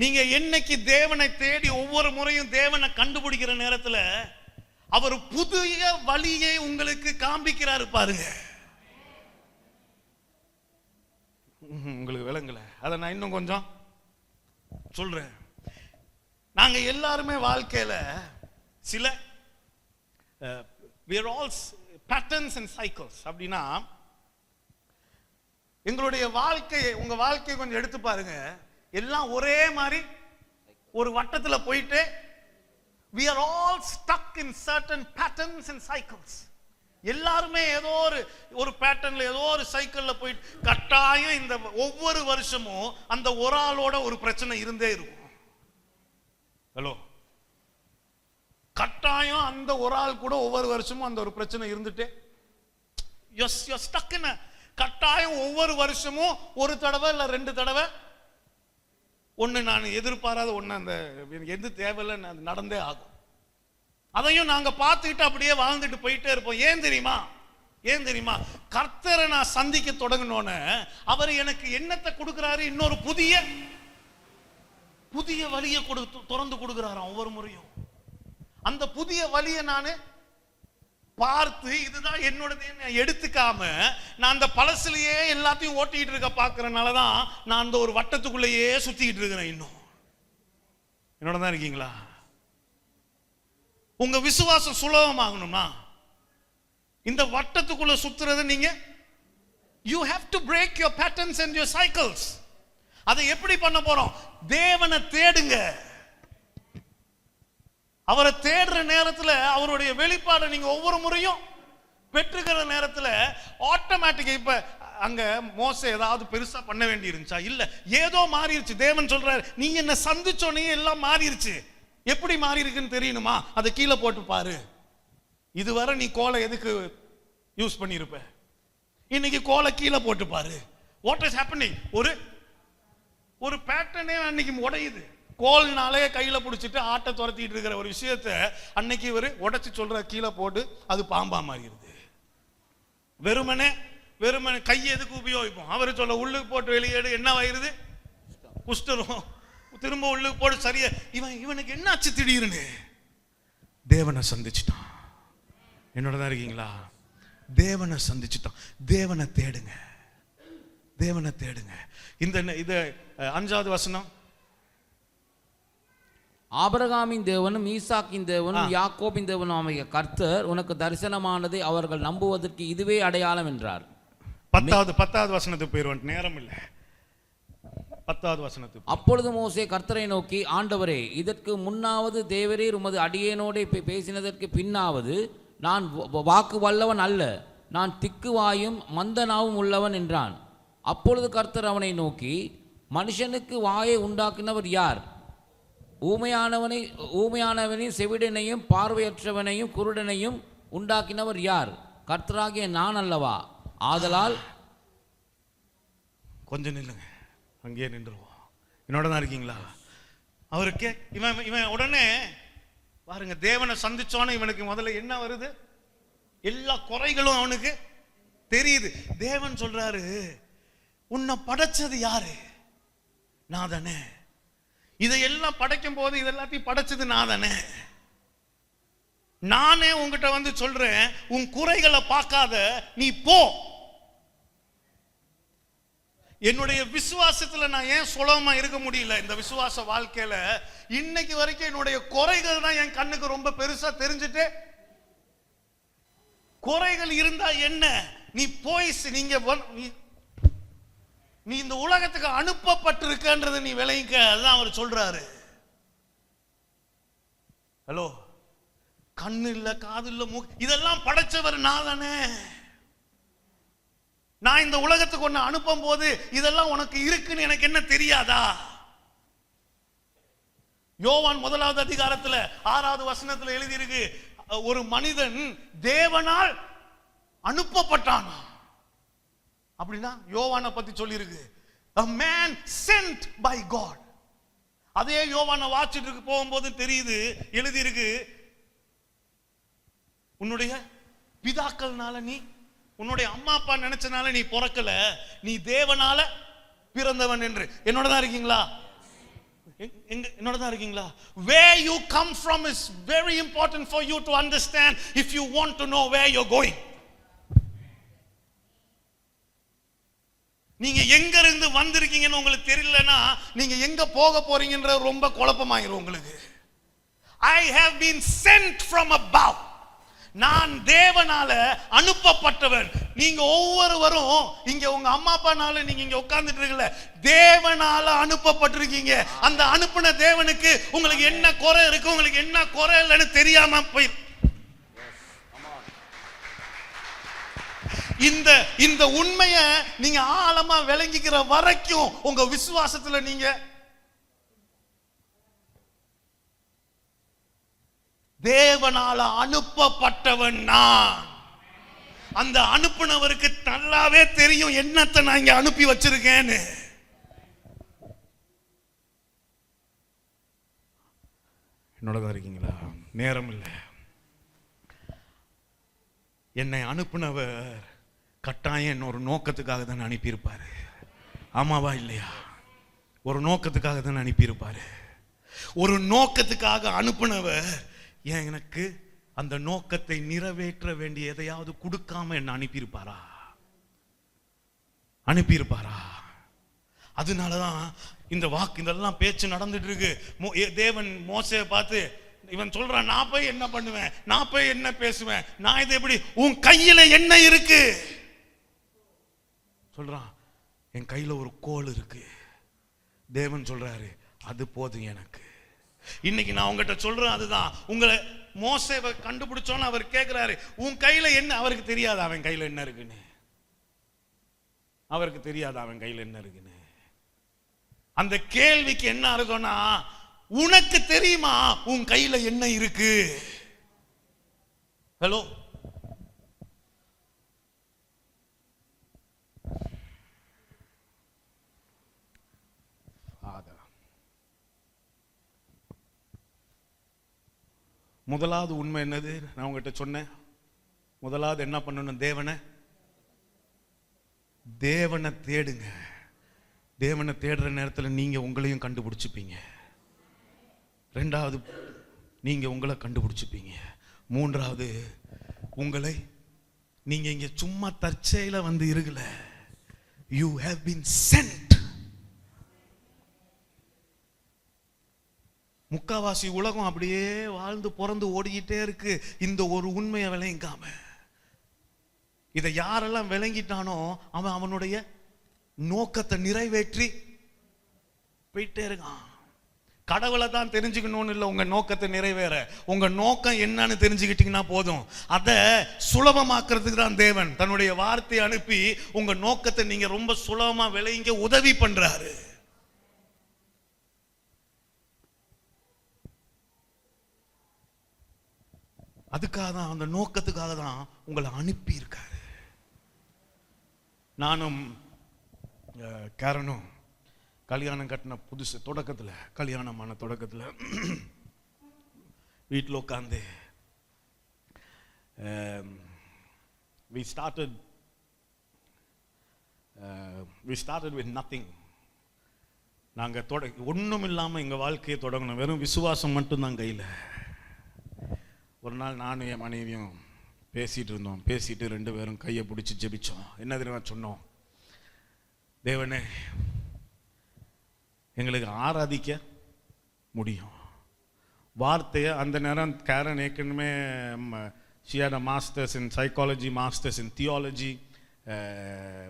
நீங்க என்னைக்கு தேவனை தேடி ஒவ்வொரு முறையும் தேவனை கண்டுபிடிக்கிற நேரத்துல அவர் புதிய வழியை உங்களுக்கு காண்பிக்கிறாரு பாருங்க. உங்களுக்கு விளங்கல? அதை நான் இன்னும் கொஞ்சம் சொல்றேன். நாங்க எல்லாருமே வாழ்க்கையில சில we are all patterns and cycles. அப்படின்னா எங்களுடைய வாழ்க்கையை, உங்க வாழ்க்கையை கொஞ்சம் எடுத்து பாருங்க. எல்லாம் ஒரே மாதிரி ஒரு வட்டத்துல போயிட்டு we are all stuck in certain patterns and cycles. எல்லாருமே ஏதோ ஒரு பேட்டர்ன்ல ஏதோ ஒரு சைக்கிள்ல போயிட்டு கட்டாயம் இந்த ஒவ்வொரு வருஷமும் அந்த ஒரு ஆளோட ஒரு பிரச்சனை இருந்தே இருக்கும். ஹலோ, கட்டாயம் அந்த ஒரு ஆள் கூட ஒவ்வொரு வருஷமும் அந்த ஒரு பிரச்சனை இருந்துட்டே, கட்டாயம் ஒவ்வொரு வருஷமும் ஒரு தடவை இல்ல 2 தடவை ஒண்ணு நான் எதிர்பாராத ஒண்ணு அந்த எது தேவையில்லை அது நடந்தே ஆகும். அதையும் நாங்க பார்த்துக்கிட்டு அப்படியே வாழ்ந்துட்டு போயிட்டே இருப்போம். ஏன் தெரியுமா? கர்த்தரை நான் சந்திக்க தொடங்கினோன்னு அவர் எனக்கு என்னத்தை கொடுக்கிறாரு? இன்னொரு புதிய வழியை திறந்து கொடுக்கிறாராம் ஒவ்வொரு முறையும். அந்த புதிய வழியை நான் பார்த்து இதுதான் என்னோடது எடுத்துக்காம நான் அந்த பழசுலயே எல்லாத்தையும் ஓட்டிட்டு இருக்க பாக்குறதுனாலதான் நான் அந்த ஒரு வட்டத்துக்குள்ளேயே சுத்திக்கிட்டு இருக்கிறேன். இன்னும் என்னோட தான் இருக்கீங்களா? உங்க விசுவாசம் சுலபமாகணும்னா இந்த வட்டத்துக்குள்ள சுத்துறது நீங்க you have to break your patterns and your cycles. அதை எப்படி பண்ண போறோம்? தேவனை தேடுங்க. அவரை தேடுற நேரத்துல அவருடைய வெளிப்பாடை நீங்க ஒவ்வொரு முறையும் பெற்றுக்கிற நேரத்துல ஆட்டோமேட்டிக்கா இப்ப அங்க மோசே ஏதாவது பெருசா பண்ண வேண்டி இருந்துச்சா? இல்ல, ஏதோ மாறிடுச்சு. தேவன் சொல்றாரு, நீ என்ன சந்திச்சோனே எல்லாம் மாறிடுச்சு. எப்படி மாறி இருக்குன்னு தெரியணுமா? அதை கீழே போட்டு பாரு. இதுவரை நீ கோலை எதுக்கு யூஸ் பண்ணிருப்ப? இன்னைக்கு கோலை கீழே போட்டு பாரு. What is happening? ஒரு பேட்டர்னே அன்னைக்கு உடையுது. கோல்னாலே கையில பிடிச்சிட்டு ஆட்டை துரத்திட்டு இருக்கிற ஒரு விஷயத்தை அன்னைக்கு இவர் உடைச்சு சொல்ற, கீழே போட்டு அது பாம்பா மாறிடுது. வெறுமனே கை எதுக்கு உபயோகிப்போம்? அவர் சொல்ல உள்ளுக்கு போட்டு வெளியேடு, என்ன ஆயிருது? குஷ்டரும். திரும்ப உள்ளுக்கு போட்டு சரியா. இவனுக்கு என்ன ஆச்சு திடீர்னு? தேவனை சந்திச்சுட்டான். என்னோட தான் இருக்கீங்களா? தேவனை சந்திச்சுட்டான். தேவனை தேடுங்க, தேவனை தேடுங்க. இது 5வது வசனம். ஆபிரகாமின் தேவனும் ஈசாக்கின் தேவனும் யாக்கோபின் தேவனும் ஆகிய கர்த்தர் உனக்கு தரிசனமானதை அவர்கள் நம்புவதற்கு இதுவே அடையாளம் என்றார். 10வது வசனத்துக்கு போயிருவோம், நேரம் இல்லை. 10வது வசனத்துக்கு. அப்பொழுது மோசே கர்த்தரை நோக்கி, ஆண்டவரே, இதற்கு முன்னாவது தேவரீர் உமது அடியேனோடு பேசினதற்கு பின்னாவது நான் வாக்கு வல்லவன் அல்ல, நான் திக்குவாயும் மந்தனாவும் உள்ளவன் என்றான். அப்பொழுது கர்த்தர் அவனை நோக்கி, மனுஷனுக்கு வாயை உண்டாக்கினவர் யார்? ஊமையானவனையும் செவிடனையும் பார்வையற்றவனையும் குருடனையும் உண்டாக்கினவர் யார்? கர்த்தராகிய நான் அல்லவா? ஆதலால் கொஞ்சம் நில்லுங்க, அங்கேயே நின்றுவோம். என்னோட தான் இருக்கீங்களா? அவருக்கு இவன் உடனே பாருங்க, தேவனை சந்திச்சோன்னு இவனுக்கு முதல்ல என்ன வருது? எல்லா குறைகளும் அவனுக்கு தெரியுது. தேவன் சொல்றாரு, உன்னை படைச்சது யாரு? நான் தானே. இதையெல்லாம் படைக்கும் போது இதெல்லாத்தையும் படைச்சது நான் தானே. நானே உங்ககிட்ட வந்து சொல்றேன், உன் குறைகளை பார்க்காத, நீ போ. என்னுடைய விசுவாசத்துல நான் ஏன் சுலபமா இருக்க முடியல? இந்த விசுவாச வாழ்க்கையில இன்னைக்கு வரைக்கும் என்னுடைய குறைகள் தான் என் கண்ணுக்கு ரொம்ப பெருசா தெரிஞ்சுட்டு. குறைகள் இருந்தா என்ன? நீ போய் நீ இந்த உலகத்துக்கு அனுப்பப்பட்டிருக்கன்றது நீ விளைவிக்க. அதுதான் அவர் சொல்றாரு. ஹலோ, கண்ணு இல்ல, காது இல்ல, மூக்கு, இதெல்லாம் படைச்சவர் நான் தானே. நான் இந்த உலகத்துக்கு ஒன்னு அனுப்பும் போது இதெல்லாம் உனக்கு இருக்குன்னு எனக்கு என்ன தெரியாதா? யோவான் 1வது அதிகாரத்துல 6வது வசனத்துல எழுதி இருக்கு, ஒரு மனிதன் தேவனால் அனுப்பப்பட்டான். அப்படின்னா யோவானை பத்தி சொல்லி இருக்கு, a man sent by God. அதே யோவானை வாசிட்டு போகும்போது தெரியுது, எழுதி இருக்கு, உன்னுடைய பிதாக்கள்னால, நீ உன்னுடைய அம்மா அப்பா நினைச்சனால நீ பிறக்கல, நீ தேவனால பிறந்தவன் என்று. என்னோட தான் இருக்கீங்களா? என்னோட தான் இருக்கீங்களா? Where you come from is very important for you to understand if you want to know where you're going. நீங்க எங்க இருந்து வந்திருக்கீங்கன்னு உங்களுக்கு தெரியலனா நீங்க எங்க போக போறீங்கன்ற ரொம்ப குழப்பமாயிரும் உங்களுக்கு. I have been sent from above. நான் தேவனால அனுப்பப்பட்டவன். நீங்க ஒவ்வொருவரும் இங்க உங்க அம்மா அப்பானால நீங்க இங்க உட்கார்ந்துட்டு இருக்கல, தேவனால அனுப்பப்பட்டிருக்கீங்க. அந்த அனுப்பின தேவனுக்கு உங்களுக்கு என்ன குறை இருக்கு, உங்களுக்கு என்ன குறை இல்லைன்னு தெரியாம போய் இந்த உண்மையை நீங்க ஆழமா விளங்கிக்கிற வரைக்கும் உங்க விசுவாசத்துல நீங்க தேவனால அனுப்பப்பட்டவன் நான். அந்த அனுப்புனவருக்கு நல்லாவே தெரியும் என்னத்தை நான் இங்க அனுப்பி வச்சிருக்கேன்னு. என்னோடதான் இருக்கீங்களா? நேரம் இல்லை. என்னை அனுப்புனவர் கட்டாயம் ஒரு நோக்கத்துக்காக தான் அனுப்பியிருப்பாரு. ஆமாவா இல்லையா? ஒரு நோக்கத்துக்காக தான் அனுப்பியிருப்பாரு. ஒரு நோக்கத்துக்காக அனுப்புனவர் எனக்கு அந்த நோக்கத்தை நிறைவேற்ற வேண்டிய எதையாவது கொடுக்காம என்ன அனுப்பியிருப்பாரா? அனுப்பியிருப்பாரா? அதனாலதான் இந்த வாக்கு இதெல்லாம் பேச்சு நடந்துட்டு இருக்கு. தேவன் மோசேயை பார்த்து இவன் சொல்றான், நான் போய் என்ன பண்ணுவேன், நான் போய் என்ன பேசுவேன், நான் இது எப்படி? உன் கையில என்ன இருக்கு சொல்றான். என் கையில ஒரு கோல் இருக்கு. தேவன் சொல்றாரு, அது போதும் எனக்கு. இன்னைக்கு நான் உங்ககிட்ட சொல்றேன் அதுதான். உங்களை மோசேவை கண்டுபிடிச்சோன்னு அவர் கேட்கிறாரு, உன் கையில என்ன? அவருக்கு தெரியாது அவன் கையில என்ன இருக்குன்னு. அவருக்கு தெரியாது அவன் கையில என்ன இருக்குன்னு. அந்த கேள்விக்கு என்ன அர்த்தம்னா, உனக்கு தெரியுமா உன் கையில என்ன இருக்கு? ஹலோ, முதலாவது உண்மை என்னது? நான் உங்ககிட்ட சொன்னேன், முதலாவது என்ன பண்ணணும்? தேவனை தேடுங்க. தேவனை தேடுற நேரத்தில் நீங்க உங்களையும் கண்டுபிடிச்சுப்பீங்க. ரெண்டாவது, நீங்க உங்களை கண்டுபிடிச்சுப்பீங்க. மூன்றாவது, உங்களை நீங்க இங்க சும்மா தற்செயல வந்து இருக்கல. You have been sent. முக்காவாசி உலகம் அப்படியே வாழ்ந்து பிறந்து ஓடிக்கிட்டே இருக்கு இந்த ஒரு உண்மையை விளங்காம. இதை யாரெல்லாம் விளங்கிட்டானோ அவன் அவனுடைய நோக்கத்தை நிறைவேற்றி போயிட்டே இருக்கான். கடவுளை தான் தெரிஞ்சுக்கணும்னு இல்லை உங்க நோக்கத்தை நிறைவேற. உங்க நோக்கம் என்னன்னு தெரிஞ்சுக்கிட்டீங்கன்னா போதும். அதை சுலபமாக்குறதுக்கு தான் தேவன் தன்னுடைய வார்த்தையை அனுப்பி உங்க நோக்கத்தை நீங்க ரொம்ப சுலபமா விளங்க உதவி பண்றாரு. அதுக்காக தான், அந்த நோக்கத்துக்காக தான் உங்களை அனுப்பி இருக்காரு. நானும் காரனும் கல்யாணம் கட்டின புதுசு தொடக்கத்தில், கல்யாணமான தொடக்கத்தில் வீட்டில் உட்காந்து we started with nothing. நாங்கள் ஒன்றும் இல்லாமல் எங்கள் வாழ்க்கையை தொடங்கணும். வெறும் விசுவாசம் மட்டும்தான் கையில். ஒரு நாள் நானும் என் மனைவியும் பேசிட்டு இருந்தோம். பேசிட்டு ரெண்டு பேரும் கையை பிடிச்சி ஜெபிச்சோம். என்ன தெரியுமா சொன்னோம்? தேவனே, எங்களுக்கு ஆராதிக்க முடியும். வார்த்தையை அந்த நேரம் கேரன் ஏற்கனவே she had a masters in psychology, masters in theology.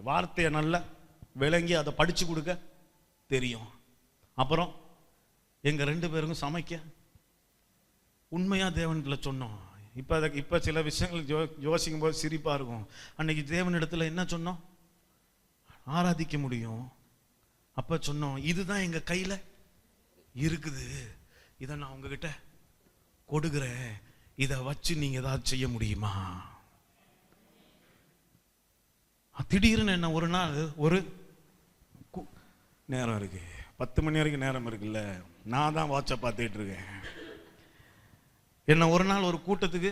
வார்த்தையை நல்லா விளங்கி அதை படித்து கொடுக்க தெரியும். அப்புறம் எங்கள் ரெண்டு பேருக்கும் சமைக்க உண்மையா தேவனிடத்துல சொன்னோம். இப்போ சில விஷயங்கள் யோசிக்கும் போது சிரிப்பா இருக்கும். அன்னைக்கு தேவனிடத்துல என்ன சொன்னோம்? ஆராதிக்க முடியும். அப்ப சொன்னோம், இதுதான் எங்க கையில இருக்குது, இதை நான் உங்ககிட்ட கொடுக்குறேன், இதை வச்சு நீங்க ஏதாவது செய்ய முடியுமா? திடீர்னு என்ன ஒரு நாள் ஒரு நேரம் இருக்கு, 10 மணி வரைக்கும் நேரம் இருக்குல்ல, நான் தான் வாட்சை பார்த்துட்டு இருக்கேன். என்ன ஒரு நாள் ஒரு கூட்டத்துக்கு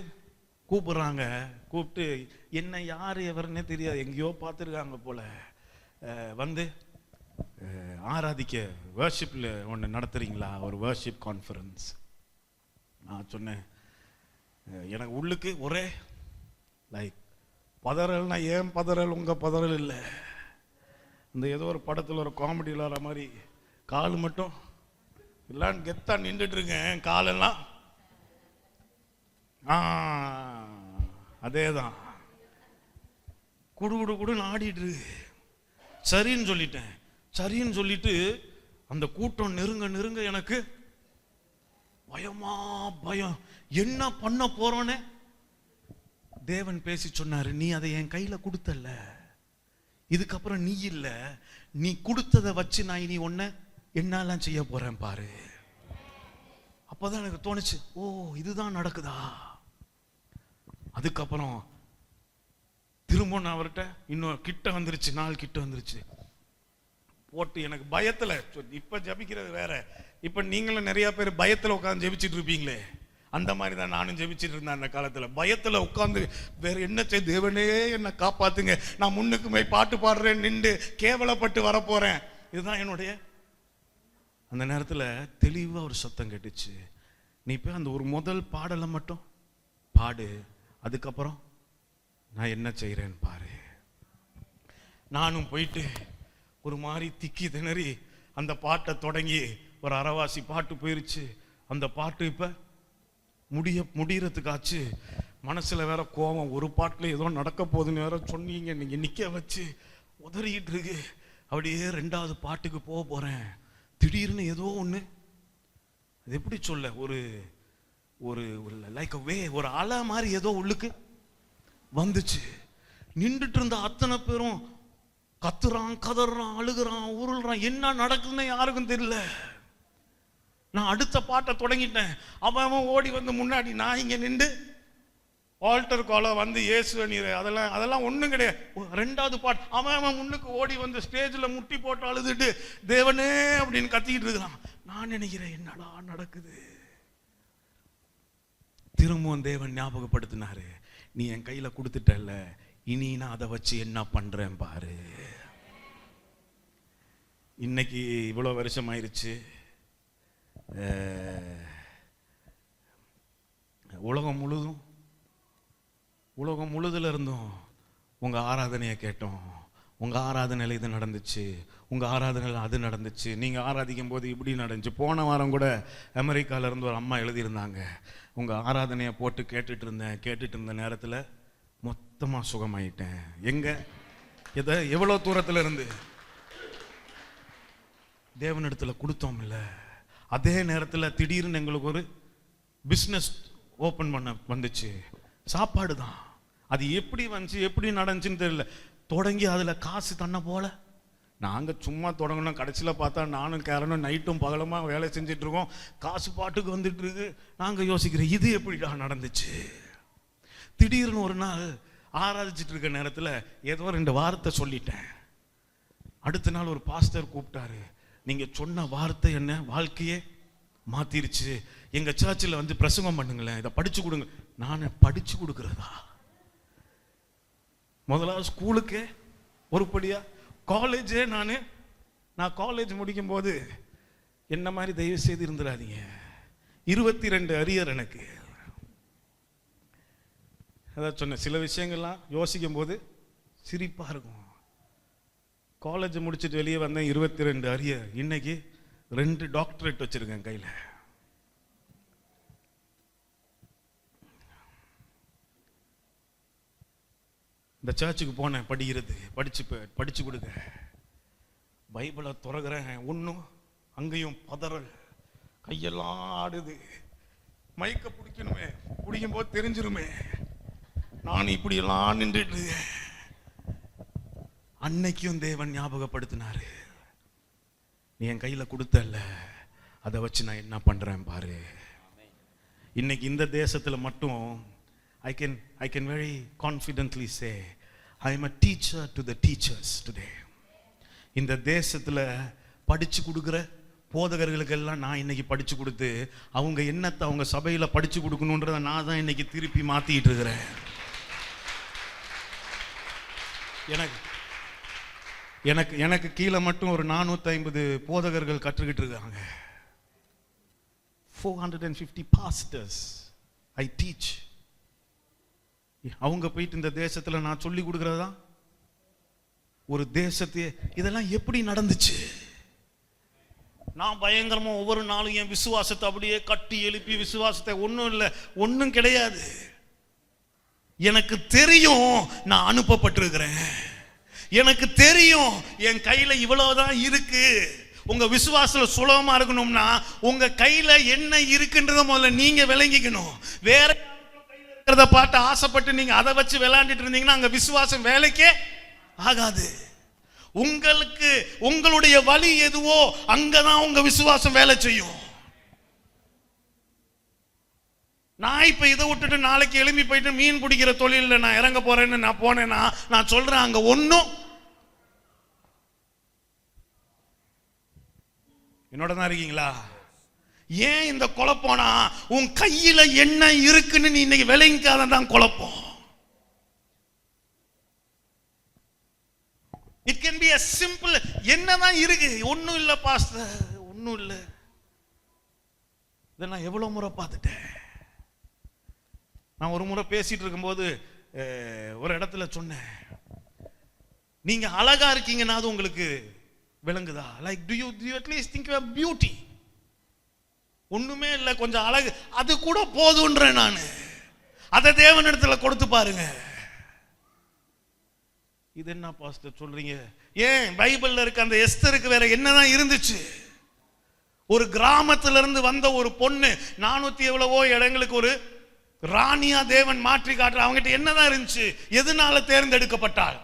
கூப்பிடுறாங்க. கூப்பிட்டு என்ன யார் எவருன்னே தெரியாது, எங்கேயோ பார்த்துருக்காங்க போல, வந்து ஆராதிக்க வர்ஷிப்பில் ஒன்று நடத்துறீங்களா, ஒரு வர்ஷிப் கான்ஃபரன்ஸ். நான் சொன்னேன், எனக்கு உள்ளுக்கு ஒரே லைக் பதறல்னா ஏன் பதறல் உங்கள் பதறல் இல்லை. இந்த ஏதோ ஒரு படத்தில் ஒரு காமெடி விளாட்ற மாதிரி கால் மட்டும் இல்லான்னு கெத்தா நின்றுட்டு இருக்கேன். காலெல்லாம் அதேதான் குடு குடு குடுன்னு ஆடிட்டு இருக்கு. சரின்னு சொல்லிட்டேன். சரின்னு சொல்லிட்டு அந்த கூட்டம் நெருங்க நெருங்க எனக்கு பயமா பயம். என்ன பண்ண போறோன்னு தேவன் பேசி சொன்னாரு, நீ அதை என் கையில கொடுத்தல்ல, இதுக்கப்புறம் நீ இல்ல, நீ கொடுத்ததை வச்சு நான் இனி ஒன்ன என்னெல்லாம் செய்ய போறேன் பாரு. அப்பதான் எனக்கு தோணுச்சு, ஓ இதுதான் நடக்குதா. அதுக்கப்புறம் திரும்ப நான் அவர்கிட்ட இன்னும் கிட்ட வந்துருச்சு, நாள் கிட்ட வந்துருச்சு. போட்டு எனக்கு பயத்துல, இப்ப ஜபிக்கிறது வேற, இப்ப நீங்களும் நிறைய பேர் பயத்துல உட்காந்து ஜெபிச்சுட்டு இருப்பீங்களே, அந்த மாதிரி தான் நானும் ஜெபிச்சுட்டு இருந்தேன் அந்த காலத்துல. பயத்துல உட்காந்து வேற என்ன செய்ய, தேவனே என்ன காப்பாத்துங்க, நான் முன்னுக்கு போய் பாட்டு பாடுறேன், நின்று கேவலப்பட்டு வரப்போறேன். இதுதான் என்னுடைய. அந்த நேரத்துல தெளிவா ஒரு சத்தம் கேட்டுச்சு, நீ போய் அந்த ஒரு முதல் பாடலை மட்டும் பாடு, அதுக்கப்புறம் நான் என்ன செய்கிறேன்னு பாரு. நானும் போயிட்டு ஒரு மாதிரி திக்கி திணறி அந்த பாட்டை தொடங்கி ஒரு அரைவாசி பாட்டு போயிருச்சு. அந்த பாட்டு இப்போ முடியறதுக்காச்சு. மனசில் வேற கோபம், ஒரு பாட்டில் ஏதோ நடக்க போகுதுன்னு வேற சொன்னீங்க, நீங்கள் நிற்க வச்சு உதறிக்கிட்டு இருக்கு. அப்படியே 2வது பாட்டுக்கு போக போகிறேன். திடீர்னு ஏதோ ஒன்று, அது எப்படி சொல்ல, ஒரு ஒரு லைக் வே, ஒரு அலை மாதிரி ஏதோ உள்ளுக்கு வந்துச்சு. நின்றுட்டு இருந்த அத்தனை பேரும் கத்துறான், கதறான், அழுகுறான், உருள்றான். என்ன நடக்குதுன்னு யாருக்கும் தெரியல. நான் அடுத்த பாட்டை தொடங்கிட்டேன். அவன் ஓடி வந்து முன்னாடி, நான் இங்கே நின்று ஆல்டர் காலை வந்து இயேசுவை நீர், அதெல்லாம் ஒன்றும் கிடையாது. 2வது பாட்டு அவன் முன்னுக்கு ஓடி வந்து ஸ்டேஜில் முட்டி போட்டு அழுதுட்டு தேவனே அப்படின்னு கத்திக்கிட்டு இருக்கிறான். நான் நினைக்கிறேன், என்னடா நடக்குது? திரும்பவும் தேவன் ஞாபகப்படுத்தினாரு, நீ என் கையில கொடுத்துட்டல, இனி நான் அதை வச்சு என்ன பண்றேன் பாரு. இன்னைக்கு இவ்வளோ வருஷம் ஆயிருச்சு. உலகம் முழுதுல இருந்தும் உங்க ஆராதனையை கேட்டோம். உங்க ஆராதனையில் இது நடந்துச்சு, உங்க ஆராதனையில் அது நடந்துச்சு, நீங்க ஆராதிக்கும் போது இப்படி நடந்துச்சு. போன வாரம் கூட அமெரிக்கால இருந்து ஒரு அம்மா எழுதியிருந்தாங்க, உங்க ஆராதனையை போட்டு கேட்டுட்டு இருந்த நேரத்தில் மொத்தமா சுகமாயிட்டேன். எங்க எவ்வளவு தூரத்துல இருந்து தேவனிடத்துல கொடுத்தோம்ல. அதே நேரத்தில் திடீர்னு எங்களுக்கு ஒரு பிஸ்னஸ் ஓப்பன் பண்ண வந்துச்சு. சாப்பாடு தான், அது எப்படி வந்துச்சு எப்படி நடந்துச்சுன்னு தெரியல. தொடங்கி அதில் காசு தன்னை போல. நாங்கள் சும்மா தொடங்கணும், கடைசியில் பார்த்தா நானும் கேரனும் நைட்டும் பகலமாக வேலை செஞ்சுட்டு இருக்கோம். காசு பாட்டுக்கு வந்துட்டு இருக்கு. நாங்கள் யோசிக்கிறோம், இது எப்படிடா நடந்துச்சு? திடீர்னு ஒரு நாள் ஆராதிச்சுட்டு இருக்க நேரத்தில் ஏதோ 2 வார்த்தை சொல்லிட்டேன். அடுத்த நாள் ஒரு பாஸ்டர் கூப்பிட்டாரு, நீங்க சொன்ன வார்த்தை என்ன வாழ்க்கையே மாத்திருச்சு, எங்க சர்ச்சில் வந்து பிரசங்கம் பண்ணுங்களேன், இதை படிச்சு கொடுங்க. நான் படிச்சு கொடுக்கிறதா? முதலாவது ஸ்கூலுக்கே ஒருபடியா, காலேஜே நான் காலேஜ் முடிக்கும் போது என்ன மாதிரி தயவு செய்து இருந்துடாதீங்க. 22 அரியர் எனக்கு. அதான் சொன்ன, சில விஷயங்கள்லாம் யோசிக்கும் போது சிரிப்பா இருக்கும். காலேஜ் முடிச்சுட்டு வெளியே வந்தேன், 22 அரியர். இன்னைக்கு 2 டாக்டரேட் வச்சிருக்கேன் கையில். இந்த சர்ச்சுக்கு போனேன் படிச்சு கொடுங்க. பைபிளை துறக்கிறேன், ஒன்றும் அங்கேயும் பதறல், கையெல்லாம் ஆடுது. மைக்க பிடிக்கணுமே, பிடிக்கும் போது தெரிஞ்சிருமே நான் இப்படியெல்லாம் நின்றுட்டு. அன்னைக்கும் தேவன் ஞாபகப்படுத்தினாரு, நீ என் கையில கொடுத்தல்ல, அதை வச்சு நான் என்ன பண்றேன் பாரு. இன்னைக்கு இந்த தேசத்துல மட்டும் I can very confidently say I am a teacher to the teachers today. இந்த தேசத்துல படிச்சு கொடுக்கிற போதகர்களுக்கெல்லாம் நான் இன்னைக்கு படிச்சு கொடுத்து, அவங்க என்னத்தை அவங்க சபையில படிச்சு கொடுக்கணுன்றத நான் தான் இன்னைக்கு திருப்பி மாத்திட்டு இருக்கிறேன். எனக்கு கீழே மட்டும் ஒரு 450 போதகர்கள் கற்றுக்கிட்டு இருக்காங்க. 450 pastors I teach. அவங்க போயிட்டு இந்த தேசத்துல நான் சொல்லி கொடுக்கறதா ஒரு தேசத்தை. இதெல்லாம் எப்படி நடந்துச்சு? நான் பயங்கரமா ஒவ்வொரு நாளும் என் விசுவாசத்தை அப்படியே கட்டி எழுப்பி, விசுவாசத்தை ஒன்றும் கிடையாது. எனக்கு தெரியும் நான் அனுப்பப்பட்டிருக்கிறேன், எனக்கு தெரியும் என் கையில இவ்வளவுதான் இருக்கு. உங்க விசுவாசத்துல சுலபமா இருக்கணும்னா உங்க கையில என்ன இருக்குன்றத முதல்ல நீங்க விளங்கிக்கணும். வேற இருக்கிறத பார்த்து ஆசைப்பட்டு நீங்க அதை வச்சு விளையாண்டுட்டு இருந்தீங்கன்னா அங்க விசுவாசம் வேலைக்கே ஆகாது. உங்களுக்கு உங்களுடைய வழி எதுவோ அங்கதான் உங்க விசுவாசம் வேலை செய்யும். நான் இப்ப இதை விட்டுட்டு நாளைக்கு எழும்பி போயிட்டு மீன் பிடிக்கிற தொழில நான் இறங்க போறேன்னு நான் போனேன்னா நான் சொல்றேன், அங்க ஒன்னும் என்னோட தான் இருக்கீங்களா? ஏன் இந்த குழப்பம்னா உன் கையில என்ன இருக்குன்னு நீ இன்னைக்கு விளங்காதான் குழப்பம். It can be a simple, என்னதான் இருக்கு, ஒன்னும் இல்ல பாஸ்டர், ஒன்னும் இல்ல. இதை நான் எவ்வளவு முறை பார்த்துட்டேன். நான் ஒரு முறை பேசிட்டு இருக்கும்போது ஒரு இடத்துல சொன்னேன், நீங்க அழகா இருக்கீங்கன்னா அது உங்களுக்கு விளங்குதா? Like to you at least think you are beauty. ஒண்ணுமே இல்லை, கொஞ்சம் அழகு, அது கூட போதுன்றேன் நான். அதை தேவனிடத்துல கொடுத்து பாருங்க. இது என்ன பாஸ்டர் சொல்றீங்க? ஏன் பைபிள்ல இருக்க அந்த எஸ்தருக்கு வேற என்னதான் இருந்துச்சு? ஒரு கிராமத்துல இருந்து வந்த ஒரு பொண்ணு 400 எவ்வளவோ இடங்களுக்கு ஒரு ராணியா தேவன் மாற்றி காட்டுற. அவங்ககிட்ட என்னதான் இருந்துச்சு? எதனால தேர்ந்தெடுக்கப்பட்டாள்?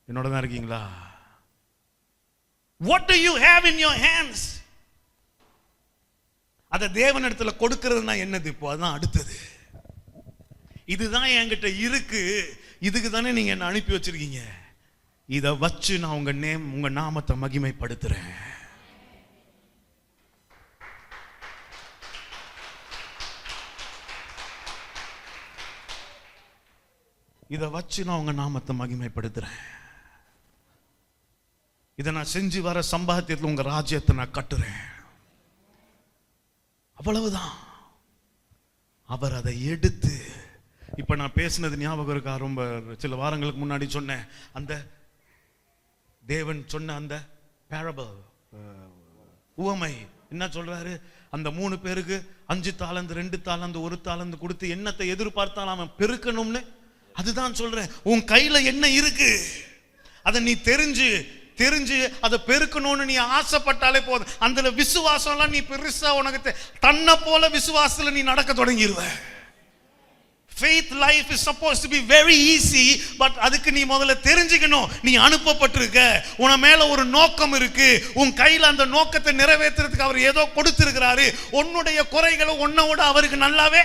என்னோட தான் இருக்கீங்களா? What do you have in your hands? அத தேவனிடத்துல கொடுக்கிறதுனா என்னது? இப்போ அதான் அடுத்தது. இதுதான் என்கிட்ட இருக்கு, இதுக்கு தானே நீங்க என்ன அனுப்பி வச்சிருக்கீங்க, இத வச்சு நான் உங்க நாமத்தை மகிமைப்படுத்துறேன். இத வச்சு நான் உங்க நாமத்தை மகிமைப்படுத்துறேன். இதை நான் செஞ்சு வர சம்பாத்தியத்தில் உங்க ராஜ்யத்தை நான் கட்டுறேன். அவ்வளவுதான். அவர் அதை எடுத்து, இப்ப நான் பேசினது ஞாபகம் இருக்கா? ரொம்ப சில வாரங்களுக்கு முன்னாடி சொன்னேன், அந்த தேவன் சொன்ன அந்த parable, உவமை என்ன சொல்றாரு? அந்த 3 பேருக்கு 5 தாலந்து 2 தாலந்து 1 தாலந்து கொடுத்து என்னத்தை எதிர்பார்த்தாலும் அவன் பெருக்கணும்னு. அதுதான் சொல்றேன், உன் கையில என்ன இருக்கு அதை நீ தெரிஞ்சு அதை பெருக்கணும்னு நீ ஆசைப்பட்டாலே போதும். அந்த விசுவாசம்லாம் நீ பெருசா உனக்கு தன்னை போல விசுவாசத்துல நீ நடக்க தொடங்கிடுவ. Faith life is supposed to be very easy, but அதுக்கு நீ முதல்ல தெரிஞ்சுக்கணும், நீ அனுப்பப்பட்டிருக்க, உன மேல ஒரு நோக்கம் இருக்கு, உன் கையில அந்த நோக்கத்தை நிறைவேற்றுறதுக்கு அவர் ஏதோ கொடுத்திருக்கிறாரு. உன்னுடைய குறைகளை உன்னோட அவருக்கு நல்லாவே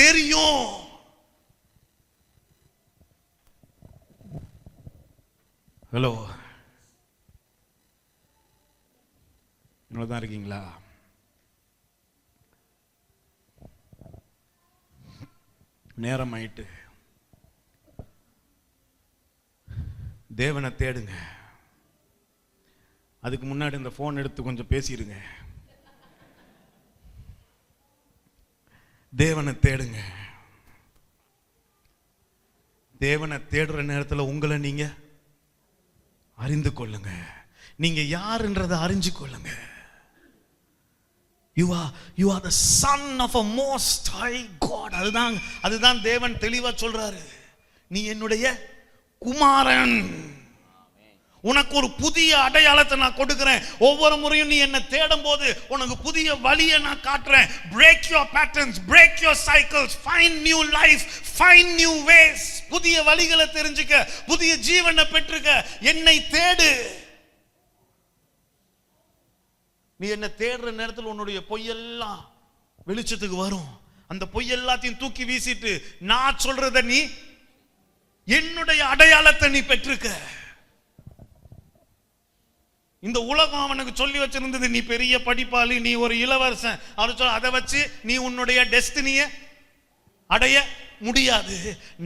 தெரியும். ஹலோ, தான் இருக்கீங்களா? நேரம் ஆயிட்டு. தேவனை தேடுங்க. அதுக்கு முன்னாடி இந்த போன் எடுத்து கொஞ்சம் பேசிடுங்க. தேவனை தேடுங்க. தேவனை தேடுற நேரத்தில் உங்களை நீங்க அறிந்து கொள்ளுங்க. நீங்க யாருன்றதை அறிஞ்சு கொள்ளுங்க. You are the son of a most high God. அதுதான் தேவன் தெளிவா சொல்றாரு. நீ என்னுடைய குமாரன். உனக்கு ஒரு புதிய அடையாளத்தை நான் கொடுக்கிறேன். ஒவ்வொரு முறையும் நீ என்ன தேடும் போது உனக்கு புதிய வழியை நான் காட்டுறேன். Break your patterns, break your cycles, find new life, find new ways. புதிய வழிகளை தெரிஞ்சுக்க, புதிய ஜீவனை பெற்றுக்க. என்னை தேடு. நீ என்ன தேடுற நேரத்தில் உன்னுடைய பொய்யெல்லாம் வெளிச்சத்துக்கு வரும். அந்த பொய் எல்லாத்தையும் தூக்கி வீசிட்டு நான் சொல்றத நீ, என்னுடைய அடையாளத்தை நீ பெற்றுக்க. இந்த உலகம் அவனுக்கு சொல்லி வச்சிருந்தது, நீ பெரிய படிப்பாளி, நீ ஒரு இளவரசன், அவர் சொல்ல அதை வச்சு நீ உன்னுடைய டெஸ்டினியை அடைய முடியாது.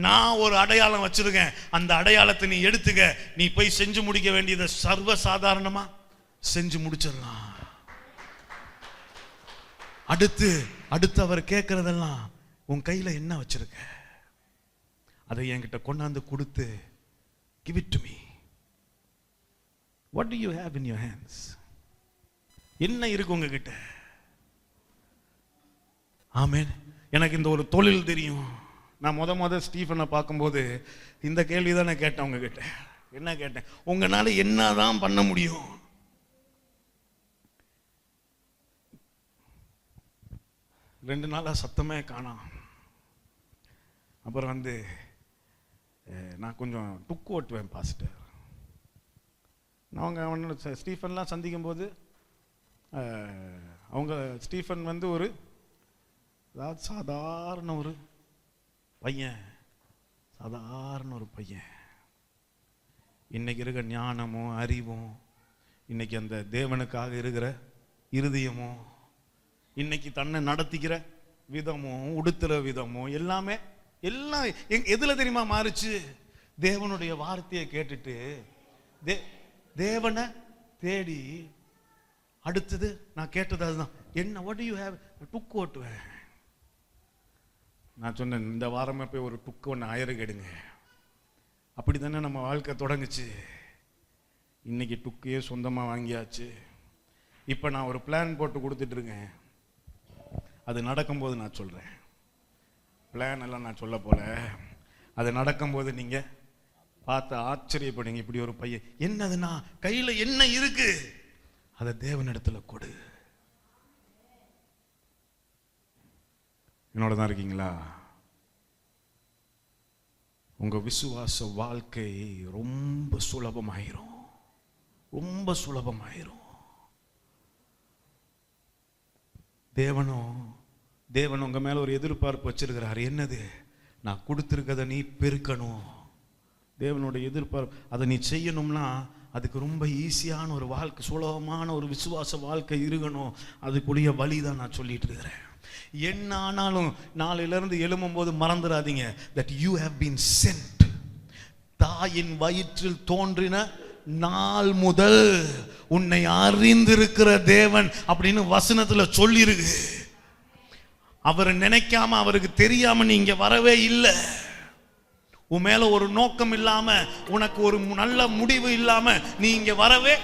நான் ஒரு அடையாளம் வச்சிருக்கேன், அந்த அடையாளத்தை நீ எடுத்துக்க. நீ போய் செஞ்சு முடிக்க வேண்டியதை சர்வ சாதாரணமா செஞ்சு முடிச்சிடலாம். அடுத்து அவர் கேட்கறதெல்லாம், உன் கையில என்ன வச்சிருக்க, அதை என்கிட்ட கொண்டாந்து கொடுத்து, give it to me. What do you have in your hands? என்ன இருக்கு உங்ககிட்ட? ஆமென். எனக்கு இந்த ஒரு தொழில் தெரியும். நான் முத ஸ்டீஃபனை பார்க்கும்போது இந்த கேள்வி தான் நான் கேட்டேன் உங்ககிட்ட. என்ன கேட்டேன்? உங்களால என்னதான் பண்ண முடியும்? ரெண்டு நாளா சத்தமே காணோம். அப்புறம் நான் கொஞ்சம் டுக்கு ஓட்டுவேன் பாஸ்டர். அவங்க ஸ்டீஃபன்லாம் சந்திக்கும் போது அவங்க ஸ்டீஃபன் ஒரு அதாவது சாதாரண ஒரு பையன், இன்னைக்கு இருக்க ஞானமும் அறிவும், இன்னைக்கு அந்த தேவனுக்காக இருக்கிற இருதயமும், இன்னைக்கு தன்னை நடத்திக்கிற விதமும் உடுத்துற விதமும் எல்லாமே எல்லாம் எதுல தெரியுமா மாறுச்சு? தேவனுடைய வார்த்தையை கேட்டுட்டு தேவனை தேடி அடுத்தது நான் கேட்டது அதுதான், என்ன what do you have? டுக்கு ஓட்டுவேன். நான் சொன்னேன், இந்த வாரமே போய் ஒரு டுக்கு ஒன்று ஆயிரம் எடுங்க. அப்படி தானே நம்ம வாழ்க்கை தொடங்குச்சு. இன்னைக்கு டுக்கையே சொந்தமாக வாங்கியாச்சு. இப்போ நான் ஒரு பிளான் போட்டு கொடுத்துட்டு இருக்கேன். அது நடக்கும்போது நான் சொல்கிறேன். பிளான் எல்லாம் நான் சொல்ல போல, அது நடக்கும்போது நீங்கள் பார்த்து ஆச்சரியப்படுங்க. இப்படி ஒரு பையன், என்னதுன்னா கையில் என்ன இருக்கு, அதை தேவனிடத்துல கொடு. என்னோட தான் இருக்கீங்களா? உங்க விசுவாச வாழ்க்கை ரொம்ப சுலபமாயிரும், ரொம்ப சுலபமாயிரும். தேவன் உங்க மேல ஒரு எதிர்பார்ப்பு வச்சிருக்கிறார். என்னது? நான் கொடுத்துருக்கதை நீ பெருக்கணும். தேவனோட எதிர்பார்ப்பு. அதை நீ செய்யணும்னா அதுக்கு ரொம்ப ஈஸியான ஒரு வாழ்க்கை, சுலபமான ஒரு விசுவாச வாழ்க்கை இருக்கணும். அதுக்குரிய வழி தான் நான் சொல்லிட்டு இருக்கிறேன். என்ன ஆனாலும் நாளையிலிருந்து எழும்பும் போது மறந்துடாதீங்க, that you have been sent. தாயின் வயிற்றில் தோன்றின நாள் முதல் உன்னை அறிந்திருக்கிற தேவன் அப்படின்னு வசனத்துல சொல்லிருக்கு. அவர் நினைக்காம, அவருக்கு தெரியாம நீங்க வரவே இல்லை. உன் மேல ஒரு நோக்கம் இல்லாம, உனக்கு ஒரு நல்ல முடிவு இல்லாம நீ இங்க வரவே